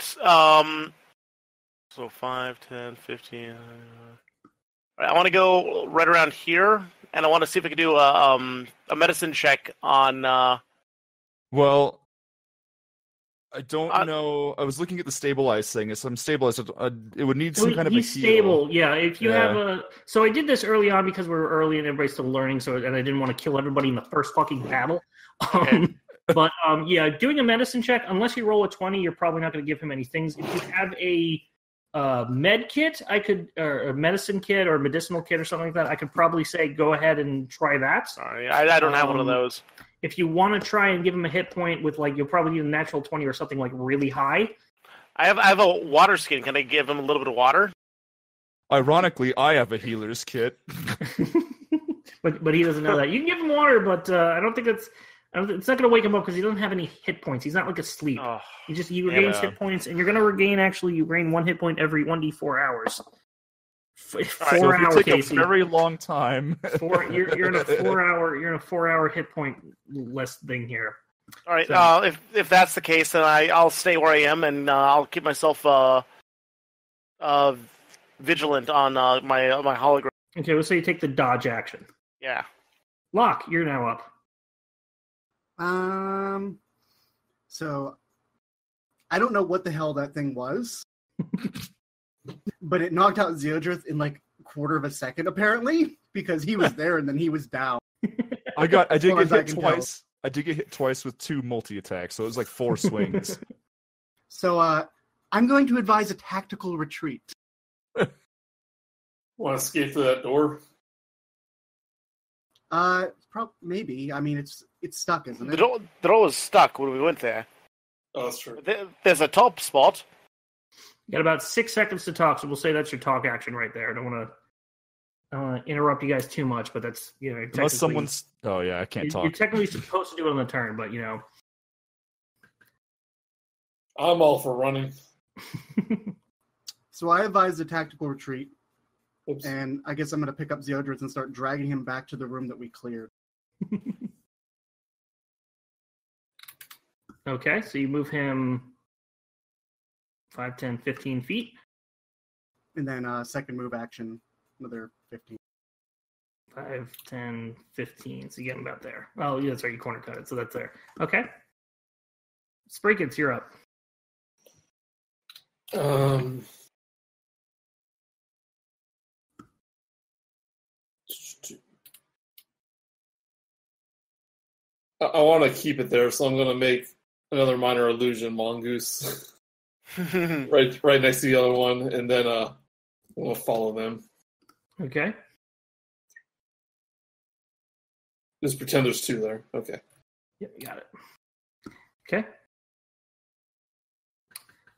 So 5, 10, 15. All right, I want to go right around here, and I want to see if I can do a medicine check on... Well... I don't know. I was looking at the stabilize thing. So I'm stabilized. It would need some kind of a heal. He's stable. Yeah. If you have a... So I did this early on because we were early and everybody's still learning, and I didn't want to kill everybody in the first fucking battle. Okay. But, doing a medicine check, unless you roll a 20, you're probably not going to give him any things. If you have a med kit, or a medicine kit or a medicinal kit or something like that, I could probably say go ahead and try that. Sorry, I don't have one of those. If you want to try and give him a hit point with, you'll probably need a natural 20 or something, really high. I have a water skin. Can I give him a little bit of water? Ironically, I have a healer's kit. but he doesn't know that. You can give him water, but I don't think it's not going to wake him up because he doesn't have any hit points. He's not asleep. Oh, He regains hit points, and you're going to regain, you regain 1 hit point every 1d4 hours. 4 hours, take Casey. A very long time. You're in a 4-hour hit point less thing here. All right. So, if that's the case, then I'll stay where I am, and I'll keep myself vigilant on my hologram. Okay, let's say you take the dodge action. Yeah. Locke, you're now up. So I don't know what the hell that thing was, but it knocked out Zeodrith in like a quarter of a second, apparently, because he was there and then he was down. I did far get as I hit can twice. I did get hit twice with 2 multi-attacks, so it was like 4 swings. So I'm going to advise a tactical retreat. Want to escape through that door? Maybe. I mean, it's stuck, isn't it? The door was stuck when we went there. Oh, that's true. There's a top spot. You got about 6 seconds to talk, so we'll say that's your talk action right there. I don't want to interrupt you guys too much, but that's, Unless someone's... Oh, yeah, I can't talk. You're technically supposed to do it on the turn, but, I'm all for running. So I advise a tactical retreat, Oops. and I guess I'm going to pick up Zeodrith and start dragging him back to the room that we cleared. Okay, so you move him 5, 10, 15 feet. And then second move action, another 15. 5, 10, 15. So you get him about there. Oh, yeah, that's right. You corner cut it, so that's there. Okay. Sprinkets, you're up. I want to keep it there, so I'm going to make another minor illusion mongoose right next to the other one, and then we'll follow them. Okay. Just pretend there's 2 there. Okay. Yeah, you got it. Okay.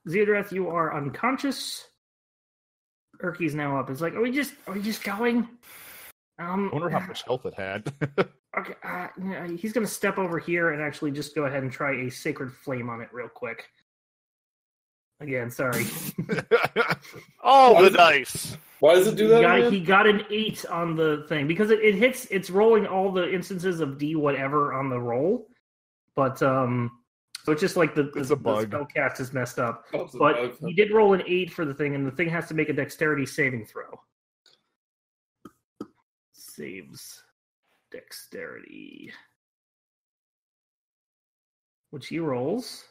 Zeodreth, you are unconscious. Urky's now up. It's like, are we just going? I wonder how much health it had. Okay, he's going to step over here and actually just go ahead and try a Sacred Flame on it real quick. Again, sorry. Oh, the dice. Why does it do that? He got an 8 on the thing because it hits. It's rolling all the instances of D whatever on the roll, but so it's just like the spell cast is messed up. But he did roll an 8 for the thing, and the thing has to make a Dexterity saving throw. Saves Dexterity, which he rolls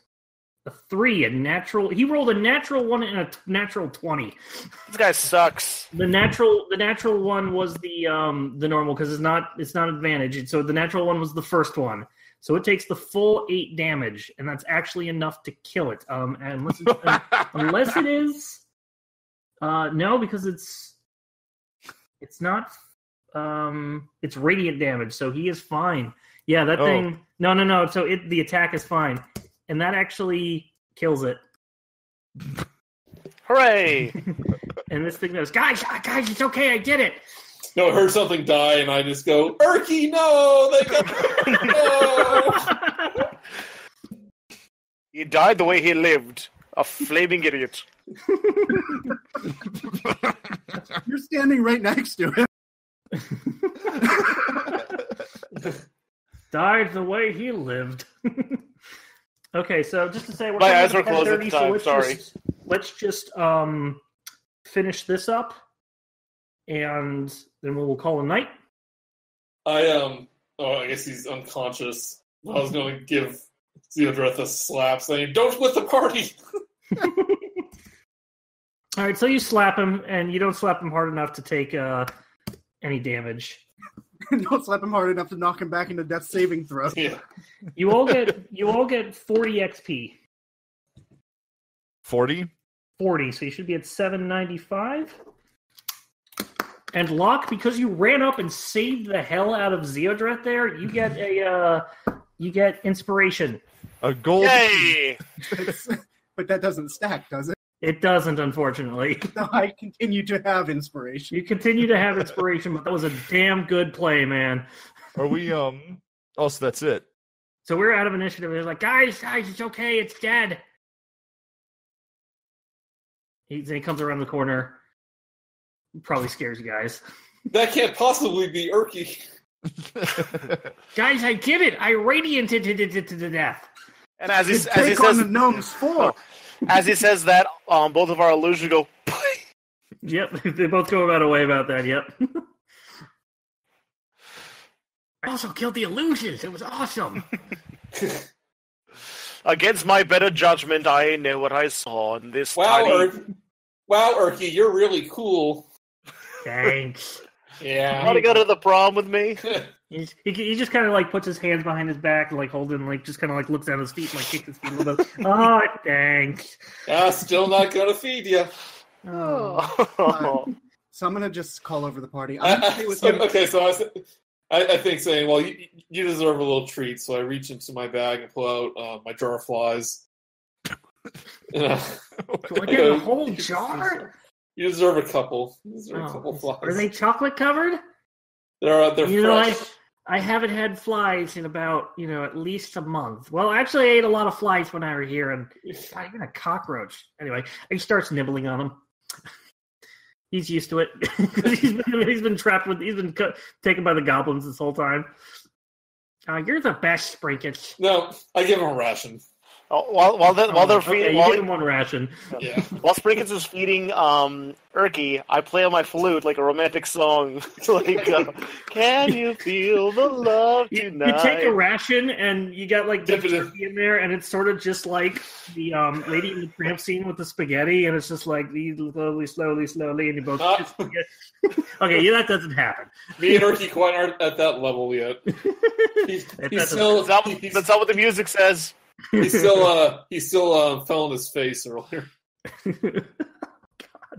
a 3, a natural. He rolled a natural 1 and a natural 20. This guy sucks. The natural one was the normal because it's not advantage. So the natural one was the first one. So it takes the full 8 damage, and that's actually enough to kill it. Unless it is, no, because it's not. It's radiant damage, so he is fine. Yeah, that thing. No. So the attack is fine, and that actually kills it. Hooray! And this thing goes, guys, it's okay, I did it. No, I heard something die, and I just go, Urky, no! They got no! He died the way he lived. A flaming idiot. You're standing right next to him. Died the way he lived. Okay, so just to say, we're my eyes were closed at the time. Sorry. Let's just finish this up, and then we'll call a night. I guess he's unconscious. I was going to give Zeodrith a slap, saying, "Don't split the party." All right, so you slap him, and you don't slap him hard enough to take any damage. Don't slap him hard enough to knock him back into death saving throw. Yeah. You all get 40 XP. 40? 40, so you should be at 795. And Locke, because you ran up and saved the hell out of Zeodreth there, you get inspiration. A gold. Yay! But that doesn't stack, does it? It doesn't, unfortunately. No, I continue to have inspiration. You continue to have inspiration, but that was a damn good play, man. Are we, Oh, so that's it. So we're out of initiative. They're like, guys, it's okay, it's dead. He comes around the corner. Probably scares you guys. That can't possibly be Urky. Guys, I did it. I radianted it to death. And as he Take says, on the gnomes 4. as he says that, both of our illusions go. Yep, they both go about a way about that. Yep. All I also killed the illusions. It was awesome. Against my better judgment, I know what I saw in this Wow, Urky, you're really cool. Thanks. Yeah. Want to go to the prom with me? He just kind of like puts his hands behind his back, like holding, like just kind of like looks down his feet, and like kicks his feet a little bit. Oh, thanks. Still not gonna feed you. Oh. So I'm gonna just call over the party. I think saying, well, you deserve a little treat, so I reach into my bag and pull out my jar of flies. Do I get a whole jar? You deserve a couple. You deserve a couple flies. Are they chocolate covered? They're fresh. I haven't had flies in about, at least a month. Well, actually, I ate a lot of flies when I was here, and God, even a cockroach. Anyway, he starts nibbling on them. He's used to it because he's been taken by the goblins this whole time. You're the best, Sprinkets. No, I give him a ration. While they're feeding, you give him one ration. Yeah. While Sprinkets is feeding Urky, I play on my flute like a romantic song. Like, can you feel the love tonight? You take a ration and you got like the turkey in there, and it's sort of just like the Lady in the Tramp scene with the spaghetti, and it's just like slowly, and you both just forget. Okay, that doesn't happen. Me and Urky quite aren't at that level yet. That's not what the music says. He still fell on his face earlier.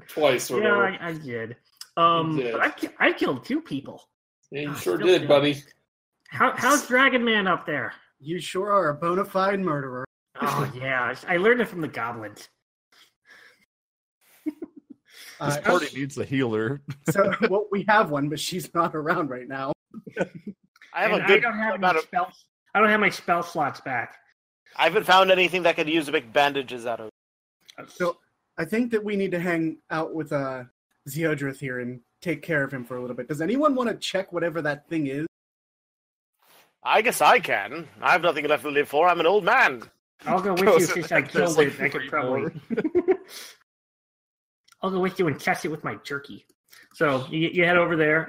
Twice or whatever. Yeah, I did. But I killed 2 people. Yeah, you sure did, buddy. How's Dragon Man up there? You sure are a bona fide murderer. Oh yeah, I learned it from the goblins. This party needs a healer. So, well, we have one, but she's not around right now. I don't have my spell slots back. I haven't found anything that could use to make bandages out of. So I think that we need to hang out with Zeodrith here and take care of him for a little bit. Does anyone want to check whatever that thing is? I guess I can. I have nothing left to live for. I'm an old man. I'll go with you since I killed it. I could probably. I'll go with you and test it with my jerky. So you head over there.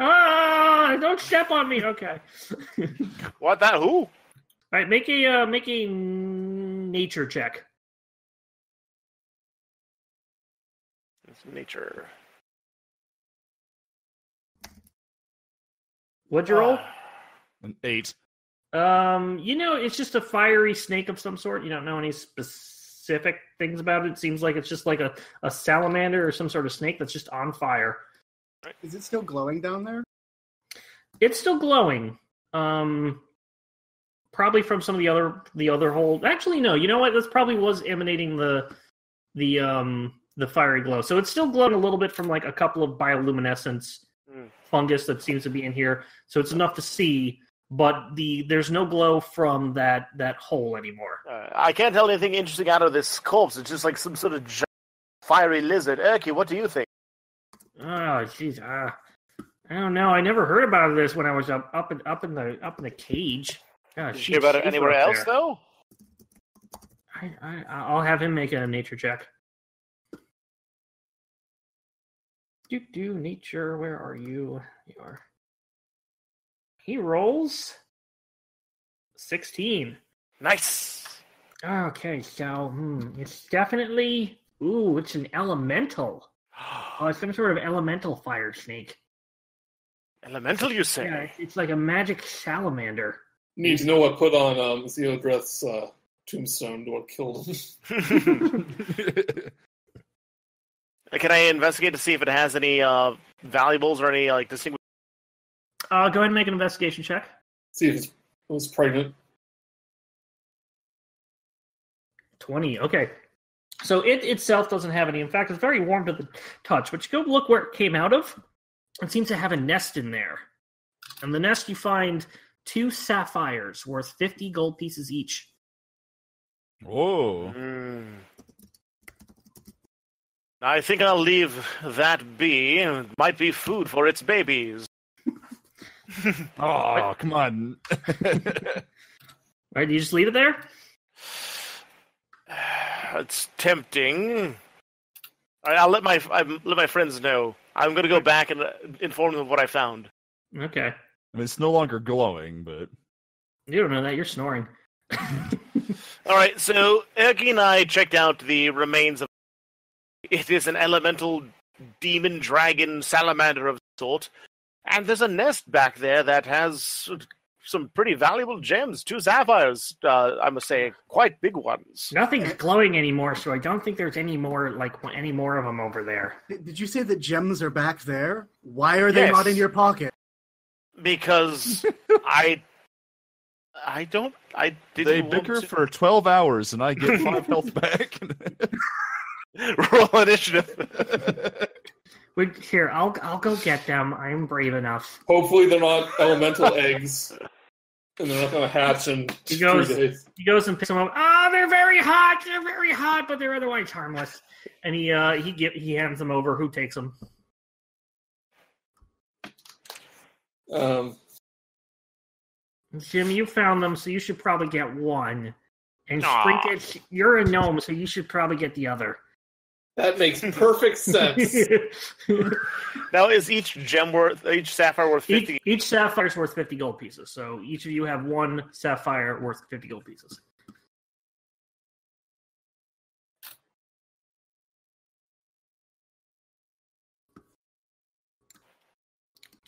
Don't step on me. Okay. What that? Who? All right, make a nature check. It's nature. What'd you roll? An 8. It's just a fiery snake of some sort. You don't know any specific things about it. It seems like it's just like a salamander or some sort of snake that's just on fire. Is it still glowing down there? It's still glowing. Probably from some of the other hole. Actually, no. You know what? This probably was emanating the fiery glow. So it's still glowing a little bit from like a couple of bioluminescence fungus that seems to be in here. So it's enough to see, but there's no glow from that hole anymore. I can't tell anything interesting out of this corpse. It's just like some sort of giant fiery lizard. Urky, what do you think? Oh, jeez. I don't know. I never heard about this when I was up in the cage. Did you hear about it anywhere else, though? I'll have him make a nature check. Nature, where are you? You are. He rolls 16. Nice. Okay, so it's definitely it's an elemental. Oh, it's some sort of elemental fire snake. Elemental, you say? Yeah, it's like a magic salamander. Need to know what put on Zeodrith's tombstone to what killed him. Can I investigate to see if it has any valuables or any distinguished? Go ahead and make an investigation check. See if it was pregnant. 20. Okay. So it itself doesn't have any. In fact, it's very warm to the touch. But you go look where it came out of. It seems to have a nest in there. And the nest you find 2 sapphires worth 50 gold pieces each. Whoa. I think I'll leave that be. It might be food for its babies. Oh, come on. Right, you just leave it there? It's tempting. I'll let my friends know. I'm going to go back and inform them of what I found. Okay. I mean, it's no longer glowing, but You don't know that. You're snoring. All right, so Erky and I checked out the remains of. It is an elemental demon, dragon, salamander of sort, and there's a nest back there that has some pretty valuable gems. 2 sapphires, I must say, quite big ones. Nothing's glowing anymore, so I don't think there's any more of them over there. Did you say the gems are back there? Why are they Yes. not in your pocket? Because I didn't. they want bicker to- for 12 hours, and I get 5 health back. Roll initiative. Here, I'll go get them. I am brave enough. Hopefully they're not elemental eggs, and they're not going to hatch in He 3 goes- days. He goes and picks them up. Ah, they're very hot. They're very hot, but they're otherwise harmless. And he hands them over. Who takes them? Jim, you found them, so you should probably get one. And Aw. Sprinkage, you're a gnome, so you should probably get the other. That makes perfect sense. Now, is each sapphire worth 50? Each sapphire is worth 50 gold pieces, so each of you have 1 sapphire worth 50 gold pieces.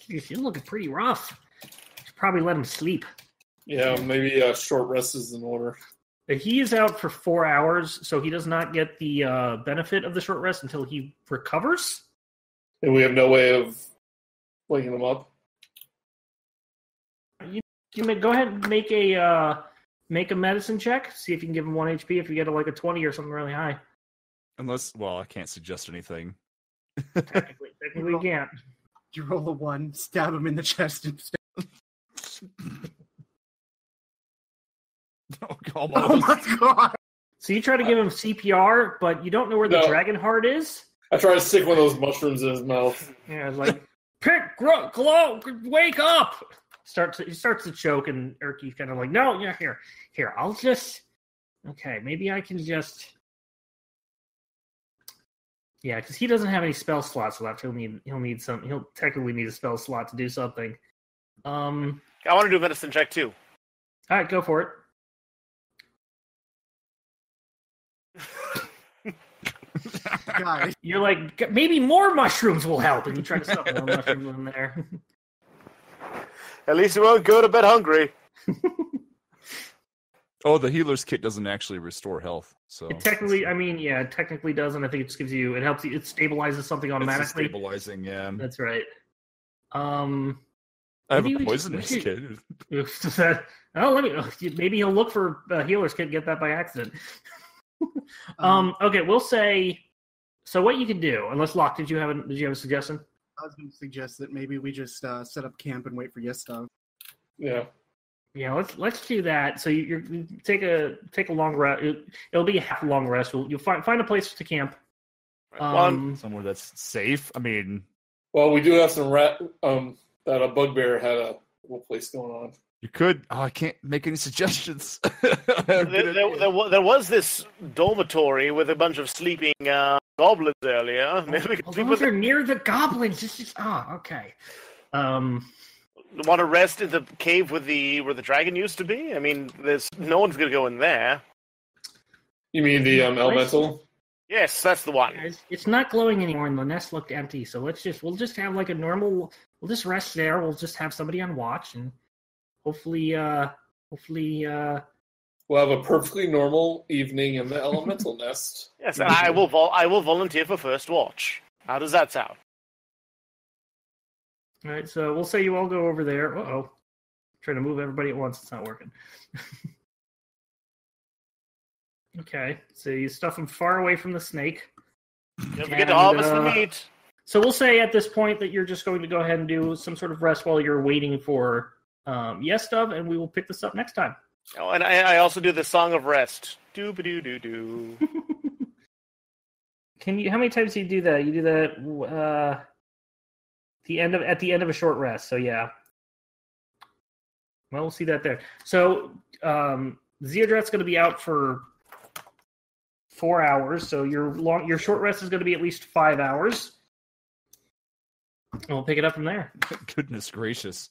Jeez, you're looking pretty rough. Should probably let him sleep. Yeah, maybe a short rest is in order. He is out for 4 hours, so he does not get the benefit of the short rest until he recovers. And we have no way of waking them up. You may go ahead and make a medicine check. See if you can give him 1 HP. If you get a 20 or something really high, Unless, well, I can't suggest anything. technically you can't. You roll a 1, stab him in the chest instead. Oh, come Oh on. my god! So you try to give him CPR, but you don't know where the No. dragon heart is. I try to stick one of those mushrooms in his mouth. Yeah, it's like glow, wake up! He starts to choke, and Erky's kind of like, no, yeah, here, I'll just. Okay, maybe I can just. Yeah, because he doesn't have any spell slots left. He'll technically need a spell slot to do something. I want to do a medicine check too. All right, go for it. Guys, You're like, maybe more mushrooms will help, and you try to stuff more mushrooms in there. At least you won't go to bed hungry. Oh, the healer's kit doesn't actually restore health. So It technically doesn't. I think it just gives you, it helps you, it stabilizes something it's automatically. stabilizing, yeah. That's right. I have maybe a we poisonous should- kit. Maybe he'll look for a healer's kit and get that by accident. Okay, we'll say. So what you can do, unless Locke, did you have a suggestion? I was going to suggest that maybe we just set up camp and wait for Yestov. Yeah. Yeah, let's do that. So you take a long rest. It'll be a half long rest. You'll find a place to camp. Somewhere that's safe. I mean, Well, we do have some that a bugbear had a little place going on. you could. Oh, I can't make any suggestions. There was this dormitory with a bunch of sleeping goblins earlier. Maybe we could Well, sleep those with are near the goblins. Okay. Want to rest in the cave where the dragon used to be? I mean, no one's going to go in there. You mean the elemental? Yes, that's the one. It's not glowing anymore, and the nest looked empty. So we'll just have like a normal. We'll just rest there. We'll just have somebody on watch, and hopefully. We'll have a perfectly normal evening in the elemental nest. Yes, and I will volunteer for first watch. How does that sound? All right, so we'll say you all go over there. Uh-oh. Trying to move everybody at once. It's not working. Okay, so you stuff them far away from the snake. Don't forget to harvest the meat. So we'll say at this point that you're just going to go ahead and do some sort of rest while you're waiting for Yestov, and we will pick this up next time. Oh, and I also do the Song of Rest. Doo-ba-doo-doo-doo. How many times do you do that? You do that at the end of a short rest. So yeah. Well, we'll see that there. So Zeodrat's going to be out for 4 hours. So your short rest is going to be at least 5 hours. And we'll pick it up from there. Goodness gracious.